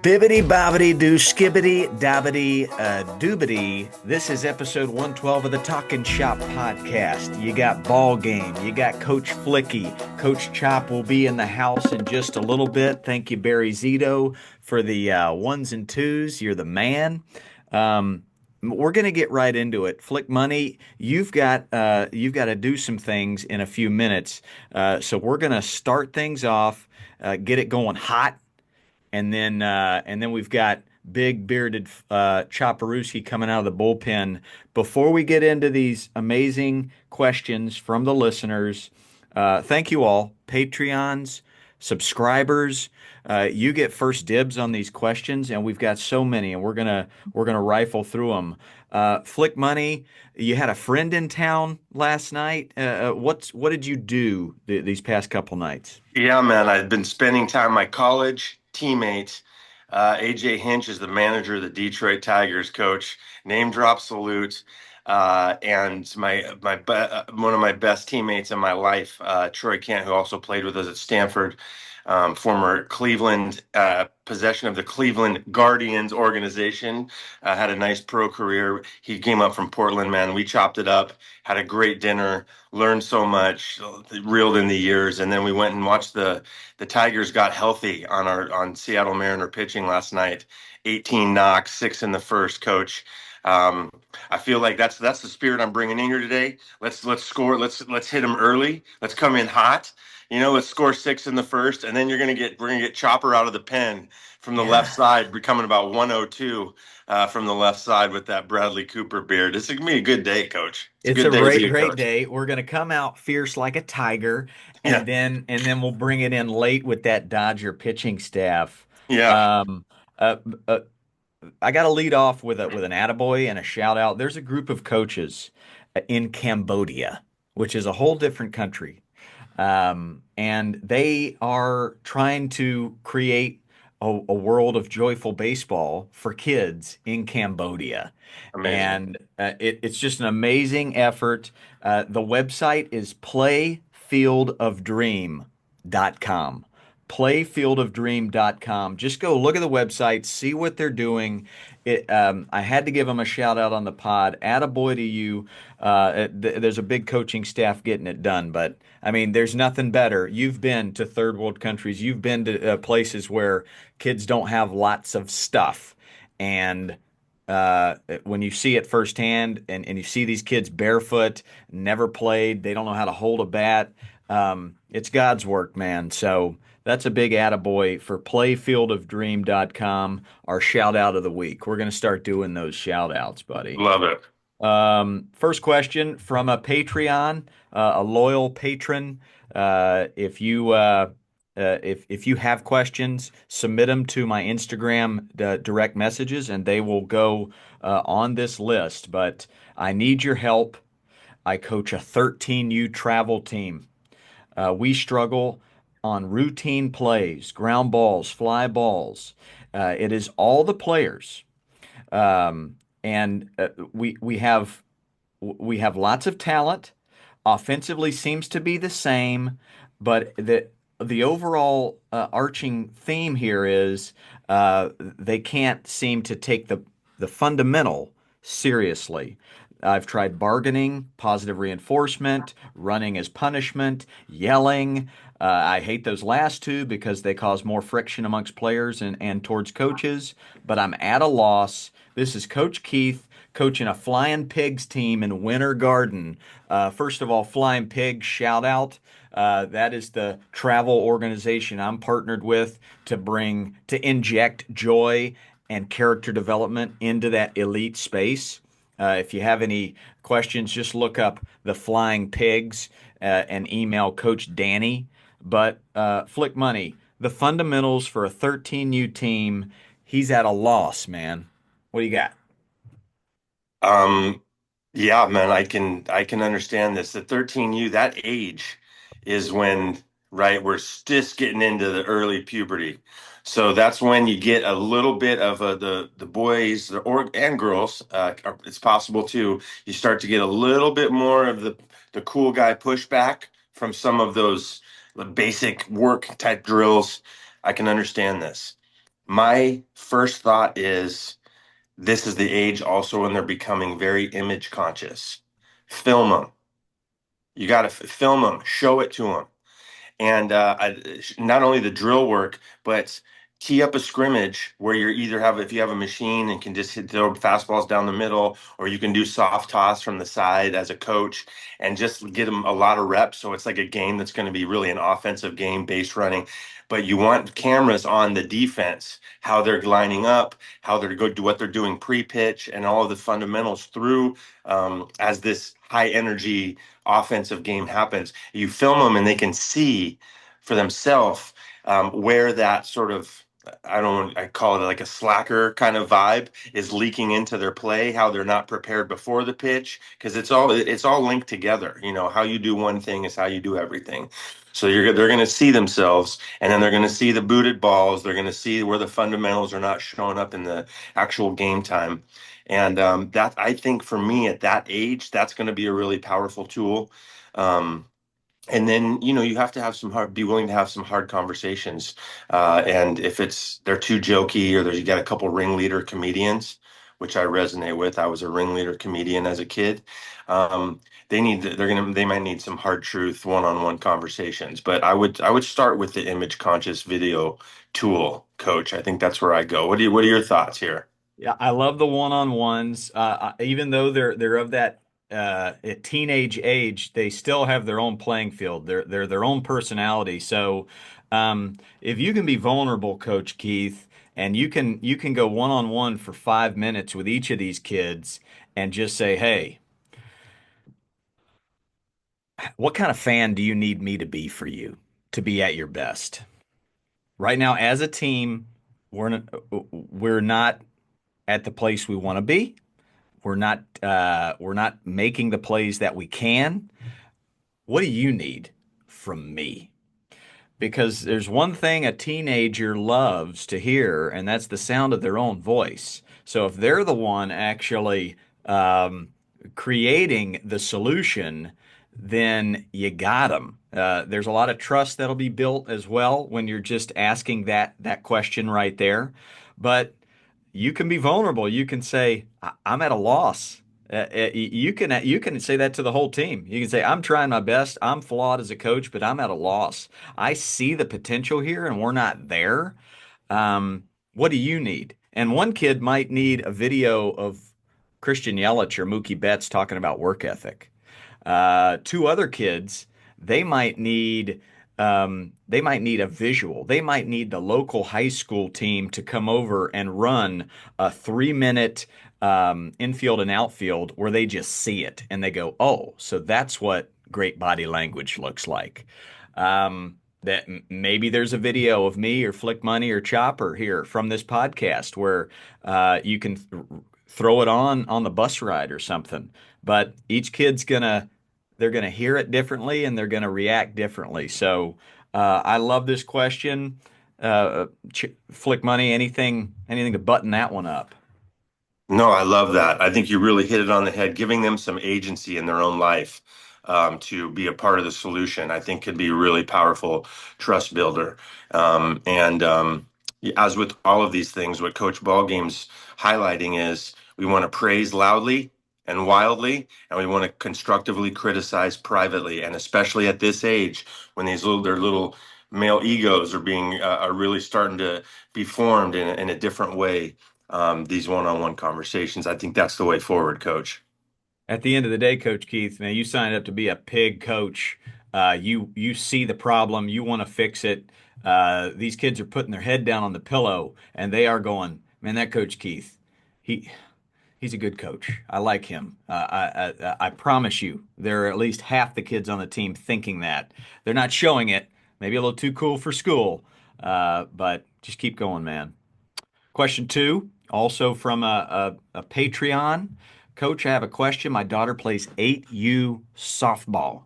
Bibbity bobbity doo skibbity dabbity doobity. This is episode 112 of the Talkin' Shop podcast. You got ball game. You got Coach Flicky. Coach Chop will be in the house in just a little bit. Thank you, Barry Zito, for the ones and twos. You're the man. We're gonna get right into it. Flick Money, you've got to do some things in a few minutes. So we're gonna start things off, get it going hot. And then we've got big bearded Chopperooski coming out of the bullpen. Before we get into these amazing questions from the listeners, thank you all, Patreons, subscribers. You get first dibs on these questions, and we've got so many, and we're gonna rifle through them. Flick Money, you had a friend in town last night. What did you do these past couple nights? Yeah, man, I've been spending time with my college teammate. AJ Hinch is the manager of the Detroit Tigers, coach. Name drop salute. And one of my best teammates in my life, Troy Kent, who also played with us at Stanford, former Cleveland possession of the Cleveland Guardians organization, had a nice pro career. He came up from Portland, man. We chopped it up, had a great dinner, learned so much, reeled in the years, and then we went and watched the Tigers got healthy on Seattle Mariner pitching last night. 18 knocks, six in the first, coach. I feel like that's the spirit I'm bringing in here today. Let's score. Let's hit them early. Let's come in hot. Let's score six in the first, and then we're gonna get Chopper out of the pen from the left Yeah. side, becoming about 102 from the left side with that Bradley Cooper beard. This is gonna be a good day, coach. It's a It's good a day to great, be a great coach. day. We're gonna come out fierce like a tiger, Yeah, and then we'll bring it in late with that Dodger pitching staff. yeah. Um, uh, uh, I got to lead off with an attaboy and a shout out. There's a group of coaches in Cambodia, which is a whole different country, and they are trying to create a world of joyful baseball for kids in Cambodia. Amazing. And it's just an amazing effort. The website is playfieldofdream.com. Playfieldofdream.com. Just go look at the website, see what they're doing. I had to give them a shout out on the pod. Attaboy to you. There's a big coaching staff getting it done, but I mean, there's nothing better. You've been to third world countries. You've been to places where kids don't have lots of stuff, and when you see it firsthand, and you see these kids barefoot, never played, they don't know how to hold a bat. It's God's work, man. So that's a big attaboy for playfieldofdream.com, our shout out of the week. We're going to start doing those shout outs, buddy. Love it. First question from a Patreon, a loyal patron. If you have questions, submit them to my Instagram direct messages, and they will go on this list. But I need your help. I coach a 13U travel team. We struggle on routine plays, ground balls, fly balls. It is all the players, and we have lots of talent. Offensively seems to be the same, but the overall arching theme here is they can't seem to take the fundamental seriously. I've tried bargaining, positive reinforcement, running as punishment, yelling. I hate those last two because they cause more friction amongst players and towards coaches, but I'm at a loss. This is Coach Keith coaching a Flying Pigs team in Winter Garden. First of all, Flying Pigs, shout out. That is the travel organization I'm partnered with to inject joy and character development into that elite space. If you have any questions, just look up the Flying Pigs and email Coach Danny. But Flick Money, the fundamentals for a 13U team, he's at a loss, man. What do you got? Um, yeah, man, I can understand this. The 13U, that age is when, right, we're just getting into the early puberty. So that's when you get a little bit of the boys and girls. It's possible too. You start to get a little bit more of the cool guy pushback from some of those basic work type drills. I can understand this. My first thought is this is the age also when they're becoming very image conscious. Film them. You got to film them, show it to them. And not only the drill work, but tee up a scrimmage where you're either have if you have a machine and can just throw fastballs down the middle, or you can do soft toss from the side as a coach and just get them a lot of reps. So it's like a game that's going to be really an offensive game, base running. But you want cameras on the defense, how they're lining up, how they're good, what they're doing pre-pitch, and all of the fundamentals through as this high energy offensive game happens. You film them and they can see for themselves where that sort of I call it like a slacker kind of vibe is leaking into their play, how they're not prepared before the pitch, because it's all linked together. You know, how you do one thing is how you do everything. So they're going to see themselves, and then they're going to see the booted balls. They're going to see where the fundamentals are not showing up in the actual game time. And that I think for me at that age, that's going to be a really powerful tool. Um, and then you have to have some hard be willing to have some hard conversations, and if it's they're too jokey or there's you got a couple ringleader comedians, which I resonate with. I was a ringleader comedian as a kid. They might need some hard truth one-on-one conversations, but I would start with the image conscious video tool, coach. I think that's where I go. What are your thoughts here? Yeah, I love the one-on-ones. Even though they're of that teenage age, they still have their own playing field. They're their own personality. So if you can be vulnerable, Coach Keith, and you can go one-on-one for 5 minutes with each of these kids and just say, "Hey, what kind of fan do you need me to be for you to be at your best?" Right now, as a team, we're not at the place we want to be. We're not making the plays that we can. What do you need from me? Because there's one thing a teenager loves to hear, and that's the sound of their own voice. So if they're the one actually um, creating the solution, then you got them. There's a lot of trust that'll be built as well when you're just asking that question right there. But you can be vulnerable. You can say, "I'm at a loss." You can say that to the whole team. You can say, "I'm trying my best. I'm flawed as a coach, but I'm at a loss. I see the potential here, and we're not there. What do you need?" And one kid might need a video of Christian Yelich or Mookie Betts talking about work ethic. Two other kids, they might need they might need a visual. They might need the local high school team to come over and run a 3 minute infield and outfield where they just see it and they go, "Oh, so that's what great body language looks like." That maybe there's a video of me or Flick Money or Chopper here from this podcast where you can throw it on the bus ride or something. But each kid's gonna they're gonna hear it differently and they're gonna react differently. So I love this question. Flick Money, anything to button that one up? No, I love that. I think you really hit it on the head. Giving them some agency in their own life to be a part of the solution, I think could be a really powerful trust builder. And as with all of these things, what Coach Ballgame's highlighting is we want to praise loudly and wildly, and we want to constructively criticize privately, and especially at this age when their little male egos are really starting to be formed in a different way, these one-on-one conversations. I think that's the way forward, coach. At the end of the day, Coach Keith, man, you signed up to be a pig coach. You see the problem, you want to fix it. These kids are putting their head down on the pillow and they are going, "Man, that Coach Keith, he he's a good coach. I like him." I promise you, there are at least half the kids on the team thinking that. They're not showing it. Maybe a little too cool for school, but just keep going, man. Question two, also from a Patreon. Coach, I have a question. My daughter plays 8U softball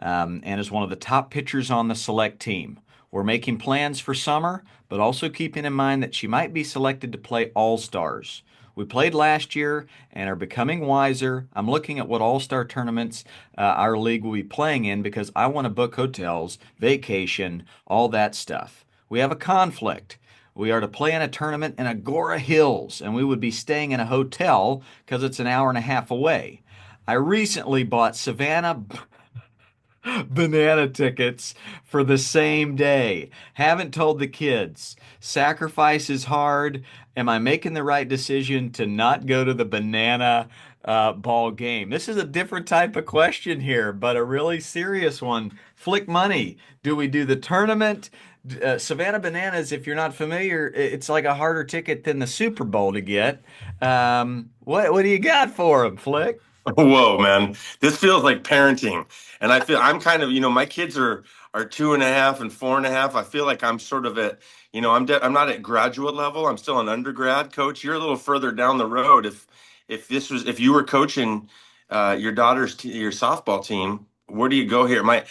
and is one of the top pitchers on the select team. We're making plans for summer, but also keeping in mind that she might be selected to play All Stars. We played last year and are becoming wiser. I'm looking at what All Star tournaments our league will be playing in because I want to book hotels, vacation, all that stuff. We have a conflict. We are to play in a tournament in Agora Hills, and we would be staying in a hotel because it's an hour and a half away. I recently bought Savannah banana tickets for the same day. Haven't told the kids. Sacrifice is hard. Am I making the right decision to not go to the banana ball game? This is a different type of question here, but a really serious one. Flick money. Do we do the tournament? Savannah Bananas, if you're not familiar, it's like a harder ticket than the Super Bowl to get. What do you got for them, Flick? Whoa, man. This feels like parenting. And I feel I'm kind of, my kids are 2.5 and 4.5. I feel like I'm sort of at, I'm not at graduate level. I'm still an undergrad coach. You're a little further down the road. If you were coaching your your softball team, where do you go here? I,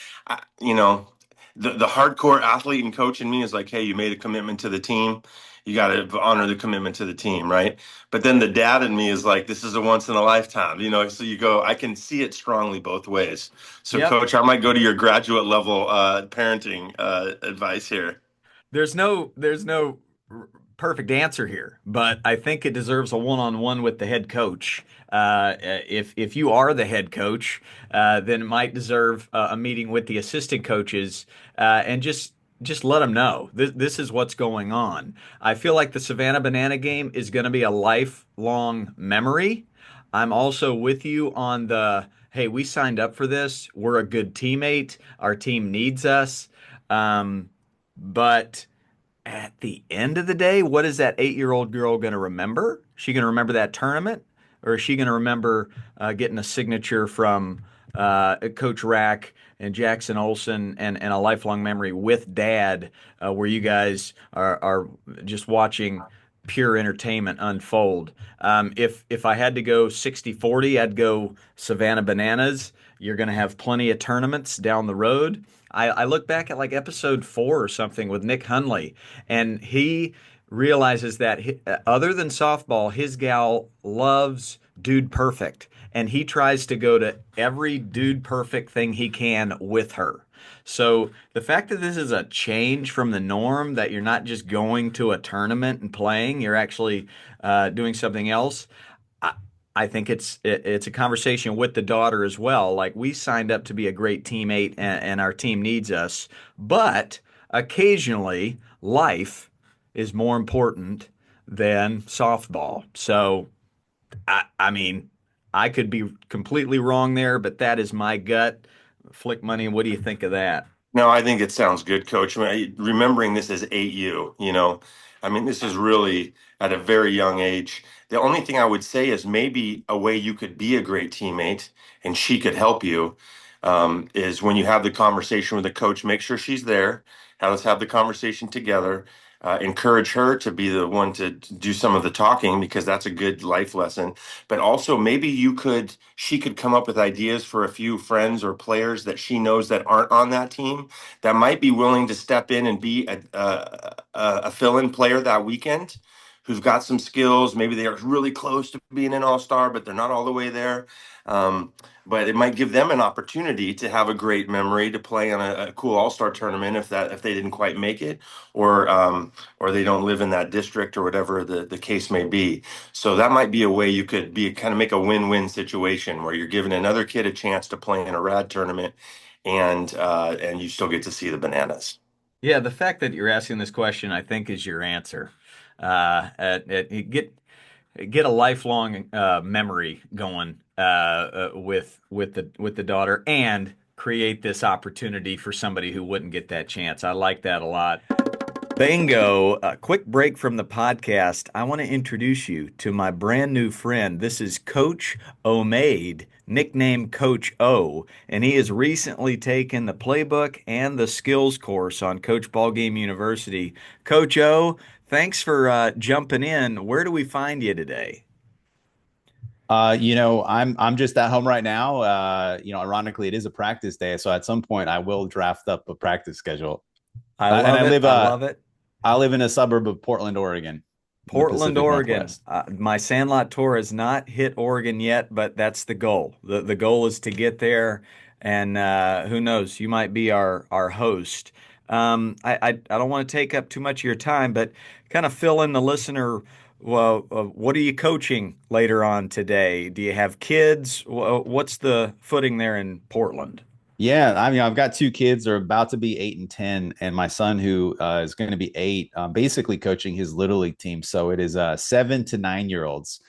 you know, the hardcore athlete and coach in me is like, hey, you made a commitment to the team. You got to honor the commitment to the team, right? But then the dad in me is like, this is a once in a lifetime, So you go, I can see it strongly both ways. So, Yep. coach, I might go to your graduate level parenting advice here. There's no perfect answer here, but I think it deserves a one-on-one with the head coach. If you are the head coach, then it might deserve a meeting with the assistant coaches and just let them know this is what's going on. I feel like the Savannah Banana game is going to be a lifelong memory. I'm also with you on the hey, we signed up for this. We're a good teammate. Our team needs us. But at the end of the day, what is that 8-year-old girl going to remember? She going to remember that tournament, or is she going to remember getting a signature from Coach Rack and Jackson Olson and a lifelong memory with Dad, where you guys are just watching pure entertainment unfold? If I had to go 60-40, I'd go Savannah Bananas. You're going to have plenty of tournaments down the road. I look back at like episode 4 or something with Nick Hunley, and he realizes that other than softball, his gal loves Dude Perfect, and he tries to go to every Dude Perfect thing he can with her. So the fact that this is a change from the norm, that you're not just going to a tournament and playing, you're actually doing something else. I, I think it's a conversation with the daughter as well. Like, we signed up to be a great teammate, and our team needs us, but occasionally life is more important than softball. So I mean, I could be completely wrong there, but that is my gut. Flick money. What do you think of that? No, I think it sounds good, Coach. Remembering this as 8U, this is really at a very young age. The only thing I would say is maybe a way you could be a great teammate and she could help you is when you have the conversation with the coach, make sure she's there. Let's have the conversation together. Encourage her to be the one to do some of the talking because that's a good life lesson. But also maybe she could come up with ideas for a few friends or players that she knows that aren't on that team that might be willing to step in and be a fill-in player that weekend, who's got some skills. Maybe they are really close to being an all-star, but they're not all the way there. Um, but it might give them an opportunity to have a great memory to play on a cool all-star tournament if they didn't quite make it, or they don't live in that district or whatever the case may be. So that might be a way you could be kind of make a win-win situation where you're giving another kid a chance to play in a rad tournament and you still get to see the bananas. Yeah, the fact that you're asking this question, I think, is your answer. Get a lifelong memory going with the daughter, and create this opportunity for somebody who wouldn't get that chance. I like that a lot. Bingo. A quick break from the podcast. I want to introduce you to my brand new friend. This is Coach Omade, nicknamed Coach O, and he has recently taken the playbook and the skills course on Coach Ballgame University. Coach O, thanks for jumping in. Where do we find you today? I'm just at home right now. Ironically, it is a practice day, so at some point I will draft up a practice schedule. I And love I it. live I love it. I live in a suburb of Portland, Oregon, in the Portland, Pacific Oregon. Northwest. My Sandlot tour has not hit Oregon yet, but that's the goal. The goal is to get there, and who knows, you might be our host. I don't want to take up too much of your time, but kind of fill in the listener. Well, what are you coaching later on today? Do you have kids? What's the footing there in Portland? Yeah, I mean, I've got two kids. They're about to be 8 and 10, and my son, who is going to be eight, basically coaching his little league team. So it is 7 to 9 year olds.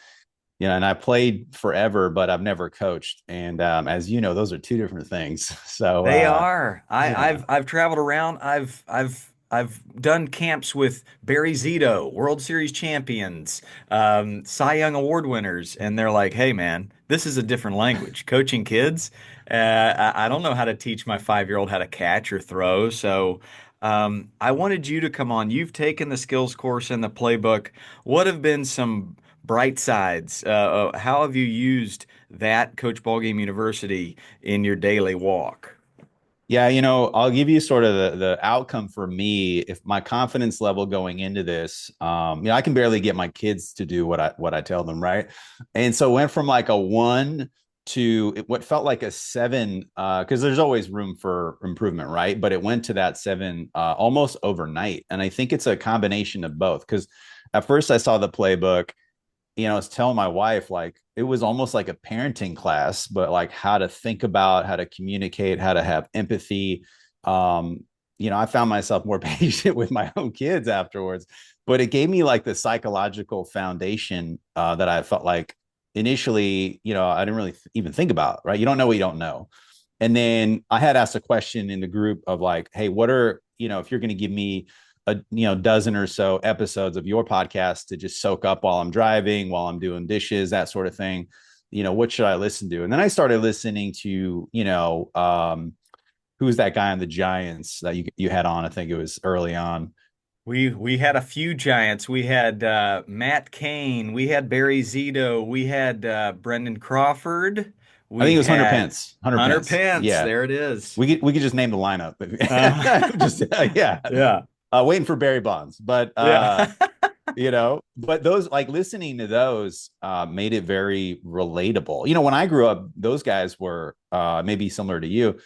And I played forever, but I've never coached. And as you know, those are two different things. So They are. yeah, I've traveled around. I've done camps with Barry Zito, World Series champions, Cy Young Award winners, and they're like, "Hey, man, this is a different language. Coaching kids, I don't know how to teach my 5-year-old how to catch or throw." So, I wanted you to come on. You've taken the skills course and the playbook. What have been some bright sides? How have you used that Coach Ballgame University in your daily walk? yeah, I'll give you sort of the outcome for me. If my confidence level going into this, I can barely get my kids to do what I tell them, right? And so it went from like a one to what felt like a seven, because there's always room for improvement, right? But it went to that seven almost overnight, and I think it's a combination of both. Because at first I saw the playbook, I was telling my wife, like, it was almost like a parenting class, but like how to think about, how to communicate, how to have empathy. Um, I found myself more patient with my own kids afterwards, but it gave me like the psychological foundation that I felt like initially, I didn't really even think about, right? You don't know what you don't know. And then I had asked a question in the group of like, hey, what are, if you're going to give me a dozen or so episodes of your podcast to just soak up while I'm driving, while I'm doing dishes, that sort of thing. What should I listen to? And then I started listening to, who's that guy on the Giants that you had on? I think it was early on. We had a few giants. We had Matt Cain. We had Barry Zito. We had Brendan Crawford. I We think it was Hunter had Pence. Hunter Hunter Pence. Pence. Yeah. There it is. We could just name the lineup. Uh, just yeah. yeah, Waiting for Barry Bonds. But yeah, but those, like, listening to those made it very relatable. When I grew up, those guys were maybe similar to you.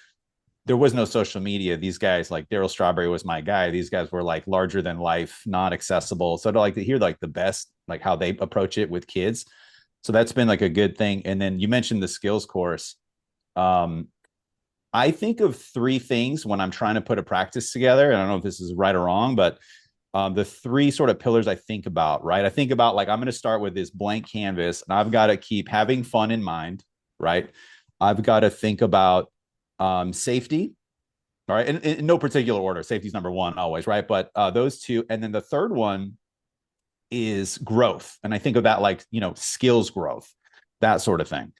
There was no social media. These guys, like Daryl Strawberry was my guy. These guys were like larger than life, not accessible. So to hear like the best, like how they approach it with kids. So that's been like a good thing. And then you mentioned the skills course. Um, I think of three things when I'm trying to put a practice together. And I don't know if this is right or wrong, but the three sort of pillars I think about, right? I think about, like, I'm going to start with this blank canvas and I've got to keep having fun in mind, right? I've got to think about safety, all right? In no particular order. Safety's number one always, right? But those two. And then the third one is growth. And I think of that like, skills growth, that sort of thing.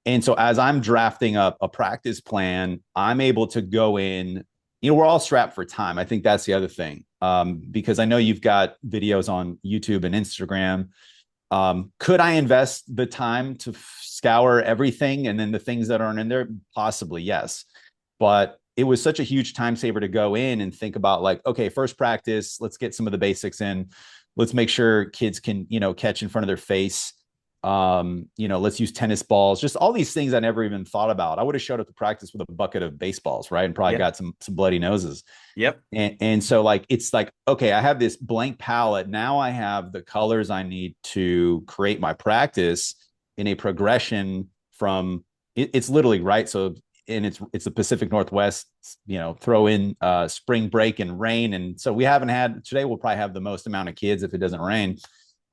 And so as I'm drafting up a practice plan, I'm able to go in, we're all strapped for time. I think that's the other thing. Because I know you've got videos on YouTube and Instagram. Could I invest the time to scour everything and then the things that aren't in there? Possibly, yes. But it was such a huge time saver to go in and think about, like, okay, first practice, let's get some of the basics in. Let's make sure kids can, catch in front of their face. Let's use tennis balls, just all these things I never even thought about. I would have showed up to practice with a bucket of baseballs, right? And probably yep, got some bloody noses. yep. And so, like, it's like, okay, I have this blank palette. Now I have the colors I need to create my practice in a progression from it's literally right. So, and it's the Pacific Northwest, throw in spring break and rain. And so we haven't had today, we'll probably have the most amount of kids if it doesn't rain.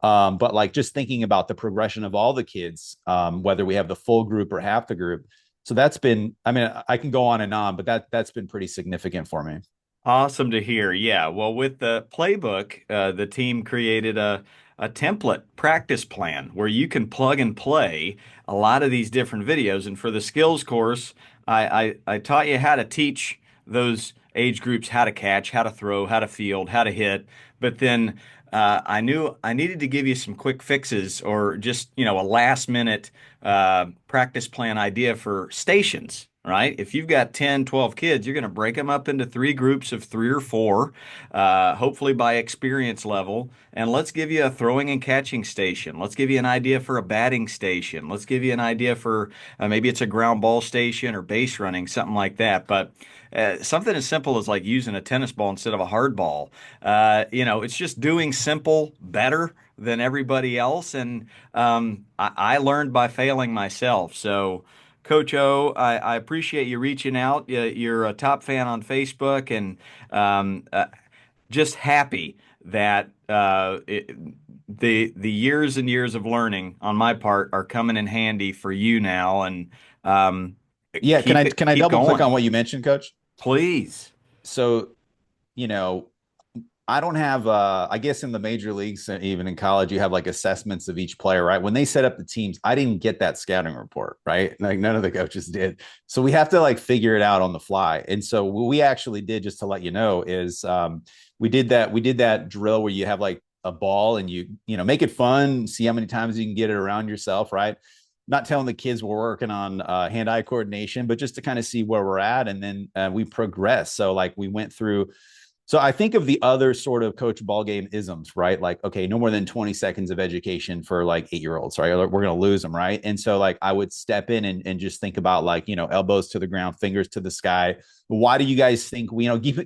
But like just thinking about the progression of all the kids, whether we have the full group or half the group. So that's been, I mean, I can go on and on, but that's been pretty significant for me. Awesome to hear. Yeah. Well, with the playbook, the team created a template practice plan where you can plug and play a lot of these different videos. And for the skills course, I taught you how to teach those age groups how to catch, how to throw, how to field, how to hit. But then I knew I needed to give you some quick fixes or just, a last minute practice plan idea for stations. right? If you've got 10, 12 kids, you're going to break them up into three groups of three or four, hopefully by experience level. And let's give you a throwing and catching station. Let's give you an idea for a batting station. Let's give you an idea for maybe it's a ground ball station or base running, something like that. But something as simple as like using a tennis ball instead of a hard ball. It's just doing simple better than everybody else. And I learned by failing myself. So, Coach O, I appreciate you reaching out. You're a top fan on Facebook, and um, uh, just happy that the years and years of learning on my part are coming in handy for you now. And um, Yeah, can I keep double click on going, what you mentioned, Coach? please. So, you know, I don't have I guess in the major leagues, even in college, you have like assessments of each player, right? When they set up the teams, I didn't get that scouting report, right? Like none of the coaches did. So we have to like figure it out on the fly. And so what we actually did, just to let you know, is we did that drill where you have like a ball and you make it fun, see how many times you can get it around yourself, right? Not telling the kids we're working on hand-eye coordination, but just to kind of see where we're at. And then we progress. So like we went through, so I think of the other sort of coach ball game isms, right? Like, okay, no more than 20 seconds of education for like 8-year-olds, right? We're going to lose them, right? And so like I would step in and just think about like, elbows to the ground, fingers to the sky. Why do you guys think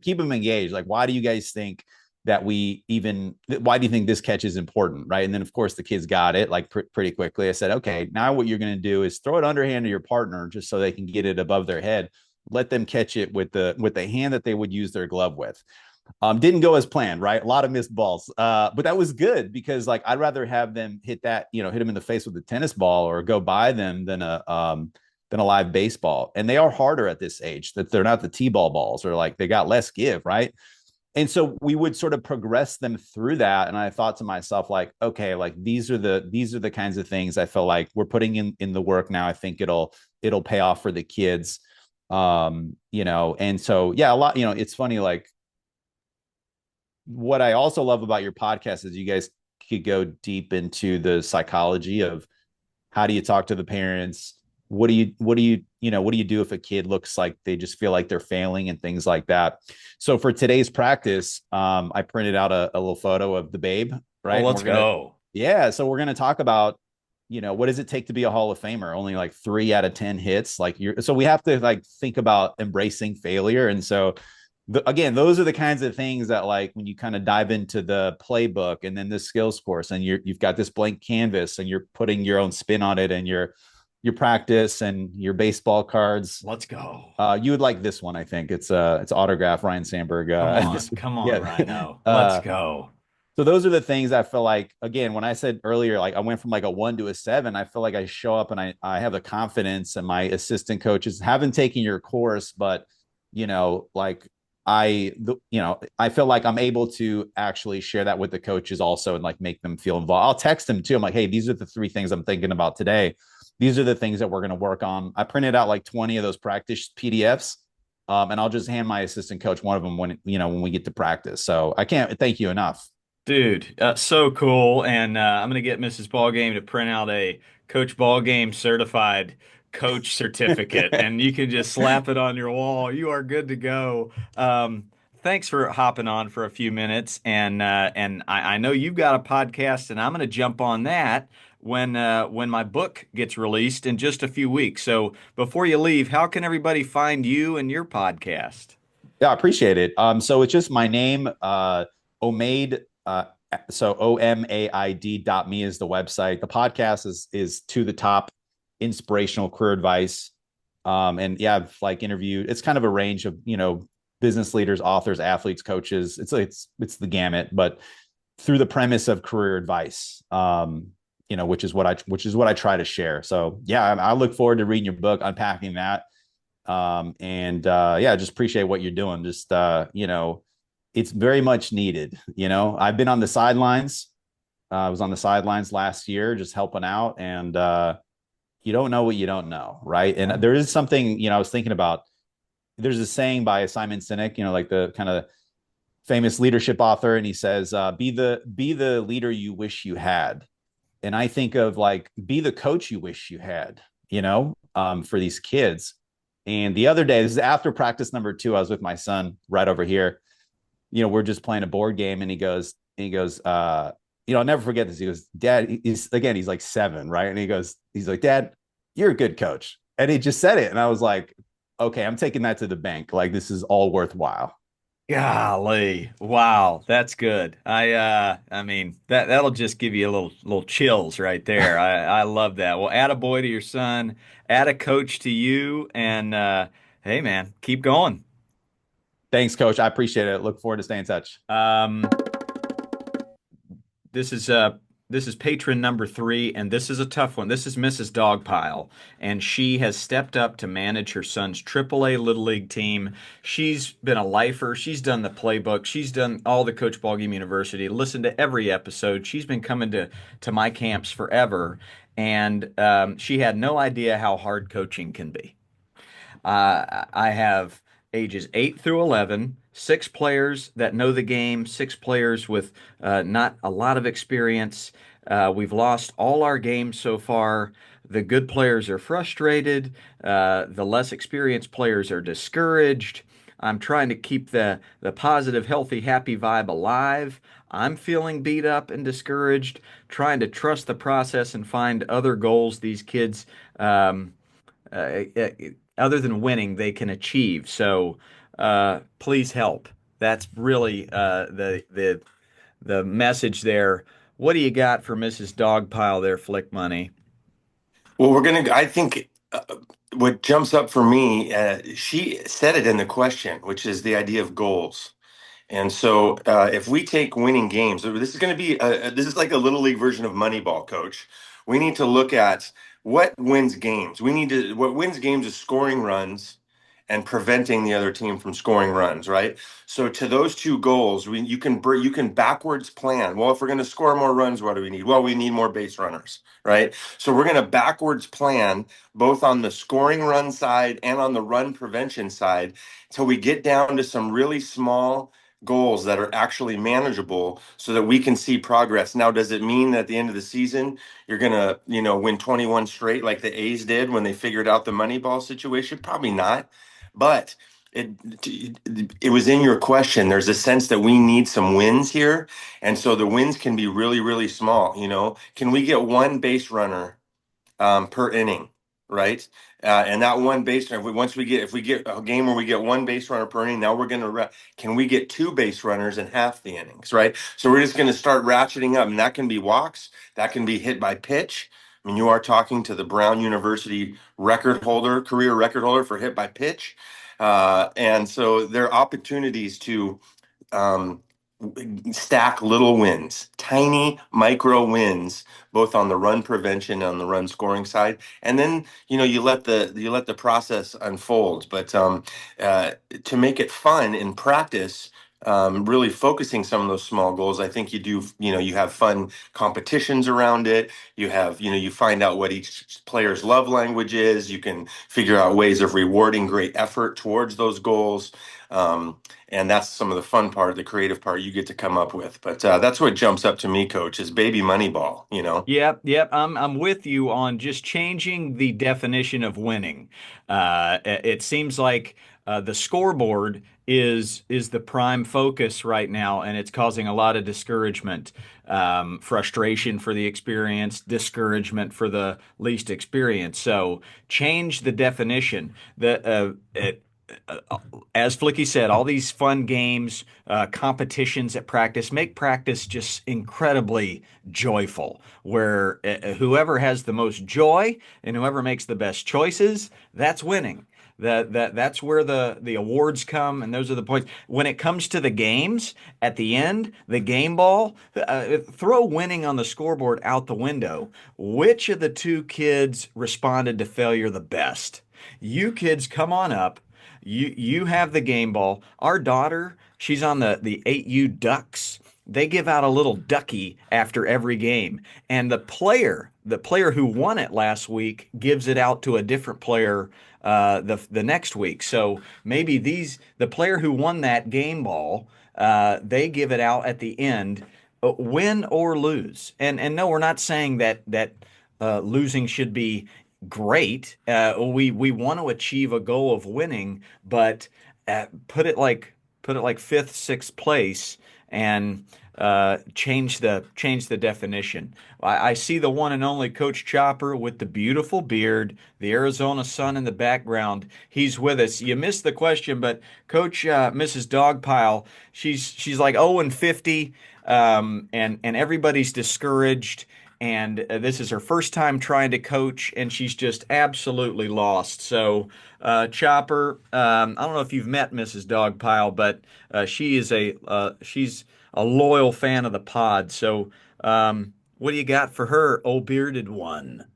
keep them engaged? Like, why do you guys think why do you think this catch is important, right? And then of course the kids got it like pretty quickly. I said, okay, now what you're going to do is throw it underhand to your partner just so they can get it above their head. Let them catch it with the hand that they would use their glove with. Didn't go as planned, right? A lot of missed balls. But that was good because like I'd rather have them hit them in the face with a tennis ball or go by them than a live baseball. And they are harder at this age, that they're not the T-ball balls, or like they got less give, right? And so we would sort of progress them through that. And I thought to myself, like, okay, like these are the kinds of things I feel like we're putting in the work now. I think it'll pay off for the kids. And so yeah, a lot, it's funny, like what I also love about your podcast is you guys could go deep into the psychology of how do you talk to the parents? What do you do if a kid looks like they just feel like they're failing and things like that? So for today's practice, I printed out a little photo of the babe, Well, right? And let's go. yeah. So we're going to talk about, what does it take to be a Hall of Famer? Only like 3 out of 10 hits. So we have to like think about embracing failure. And so again, those are the kinds of things that like when you kind of dive into the playbook and then the skills course and you've got this blank canvas and you're putting your own spin on it and your practice and your baseball cards. Let's go. You would like this one, I think. It's autograph Ryan Sandberg. Come on, Yeah. Rhino. Let's go. So those are the things I feel like, again, when I said earlier, like I went from like a 1 to a 7, I feel like I show up and I have the confidence, and my assistant coaches haven't taken your course, but like I feel like I'm able to actually share that with the coaches also and like make them feel involved. I'll text them too. I'm like, hey, these are the 3 things I'm thinking about today. These are the things that we're going to work on. I printed out like 20 of those practice PDFs. And I'll just hand my assistant coach one of them when we get to practice. So I can't thank you enough. Dude, so cool. And I'm going to get Mrs. Ballgame to print out a Coach Ballgame certified coach certificate, and you can just slap it on your wall. You are good to go. Thanks for hopping on for a few minutes. And I know you've got a podcast, and I'm going to jump on that when my book gets released in just a few weeks. So before you leave, how can everybody find you and your podcast? Yeah, I appreciate it. So it's just my name, Omaid. So OMAID.me is the website. The podcast is To the Top, inspirational career advice. And yeah, I've like interviewed. It's kind of a range of business leaders, authors, athletes, coaches. It's the gamut, but through the premise of career advice. Which is what I try to share. So yeah, I look forward to reading your book, unpacking that. Yeah, just appreciate what you're doing. Just it's very much needed. I've been on the sidelines. I was on the sidelines last year, just helping out, and you don't know what you don't know, right? And there is something I was thinking about. There's a saying by Simon Sinek, like the kind of famous leadership author, and he says, "Be the leader you wish you had." And I think of like, be the coach you wish you had, for these kids. And the other day, this is after practice number two, I was with my son right over here. We're just playing a board game, and I'll never forget this. He goes, Dad, he's like 7, right? And he's like, Dad, you're a good coach. And he just said it. And I was like, okay, I'm taking that to the bank. Like, this is all worthwhile. Golly. Wow, that's good. I mean that'll just give you a little chills right there. I love that. Well, add a boy to your son, add a coach to you, and hey man, keep going. Thanks, coach. I appreciate it. Look forward to staying in touch. This is this is patron number 3, and this is a tough one. This is Mrs. Dogpile, and she has stepped up to manage her son's AAA Little League team. She's been a lifer. She's done the playbook. She's done all the Coach Ballgame University. Listened to every episode. She's been coming to my camps forever, and she had no idea how hard coaching can be. I have ages 8 through 11, 6 players that know the game, 6 players with not a lot of experience. We've lost all our games so far. The good players are frustrated. The less experienced players are discouraged. I'm trying to keep the positive, healthy, happy vibe alive. I'm feeling beat up and discouraged, trying to trust the process and find other goals these kids uh, uh, other than winning, they can achieve. So please help. That's really the message there. What do you got for Mrs. Dogpile there, Flick Money? Well, I think what jumps up for me, she said it in the question, which is the idea of goals. And so, if we take winning games, this is going to be this is like a little league version of Moneyball, Coach. We need to look at what wins games. What wins games is scoring runs and preventing the other team from scoring runs, right? So, to those two goals, you can backwards plan. Well, if we're going to score more runs, what do we need? Well, we need more base runners, right? So, we're going to backwards plan both on the scoring run side and on the run prevention side till we get down to some really small goals that are actually manageable so that we can see progress. Now, does it mean that at the end of the season you're gonna, win 21 straight like the A's did when they figured out the Moneyball situation? Probably not. But it it was in your question. There's a sense that we need some wins here. And so the wins can be really, really small. Can we get one base runner per inning, right? And that one base runner, if we get a game where we get one base runner per inning, now we're going to, can we get two base runners in half the innings, right? So we're just going to start ratcheting up, and that can be walks, that can be hit by pitch. I mean, you are talking to the Brown University career record holder for hit by pitch. And so there are opportunities to um, stack little wins, tiny micro wins, both on the run prevention and on the run scoring side, and then you let the process unfold. But to make it fun in practice. Really focusing some of those small goals. I think you have fun competitions around it. You find out what each player's love language is. You can figure out ways of rewarding great effort towards those goals. And that's some of the fun part, the creative part you get to come up with. But that's what jumps up to me, Coach, is baby Moneyball. Yep, yep. I'm with you on just changing the definition of winning. It seems like the scoreboard is the prime focus right now, and it's causing a lot of discouragement, frustration for the experienced, discouragement for the least experienced. So change the definition. As Flicky said, all these fun games, competitions at practice make practice just incredibly joyful. Where whoever has the most joy and whoever makes the best choices, that's winning. That's where the awards come, and those are the points. When it comes to the games, at the end, the game ball, throw winning on the scoreboard out the window. Which of the two kids responded to failure the best? You kids, come on up. You have the game ball. Our daughter, she's on the 8U Ducks. They give out a little ducky after every game, and the player who won it last week gives it out to a different player the next week. So maybe the player who won that game ball, they give it out at the end, win or lose. And no, we're not saying that losing should be great. We want to achieve a goal of winning, but put it like fifth, sixth place, and change the definition. I see the one and only Coach Chopper with the beautiful beard, the Arizona sun in the background. He's with us. You missed the question, but Coach Mrs. Dogpile, she's like 0 and 50, and everybody's discouraged. And this is her first time trying to coach, and she's just absolutely lost. So, Chopper, I don't know if you've met Mrs. Dogpile, but she's a loyal fan of the pod. So, what do you got for her, old bearded one?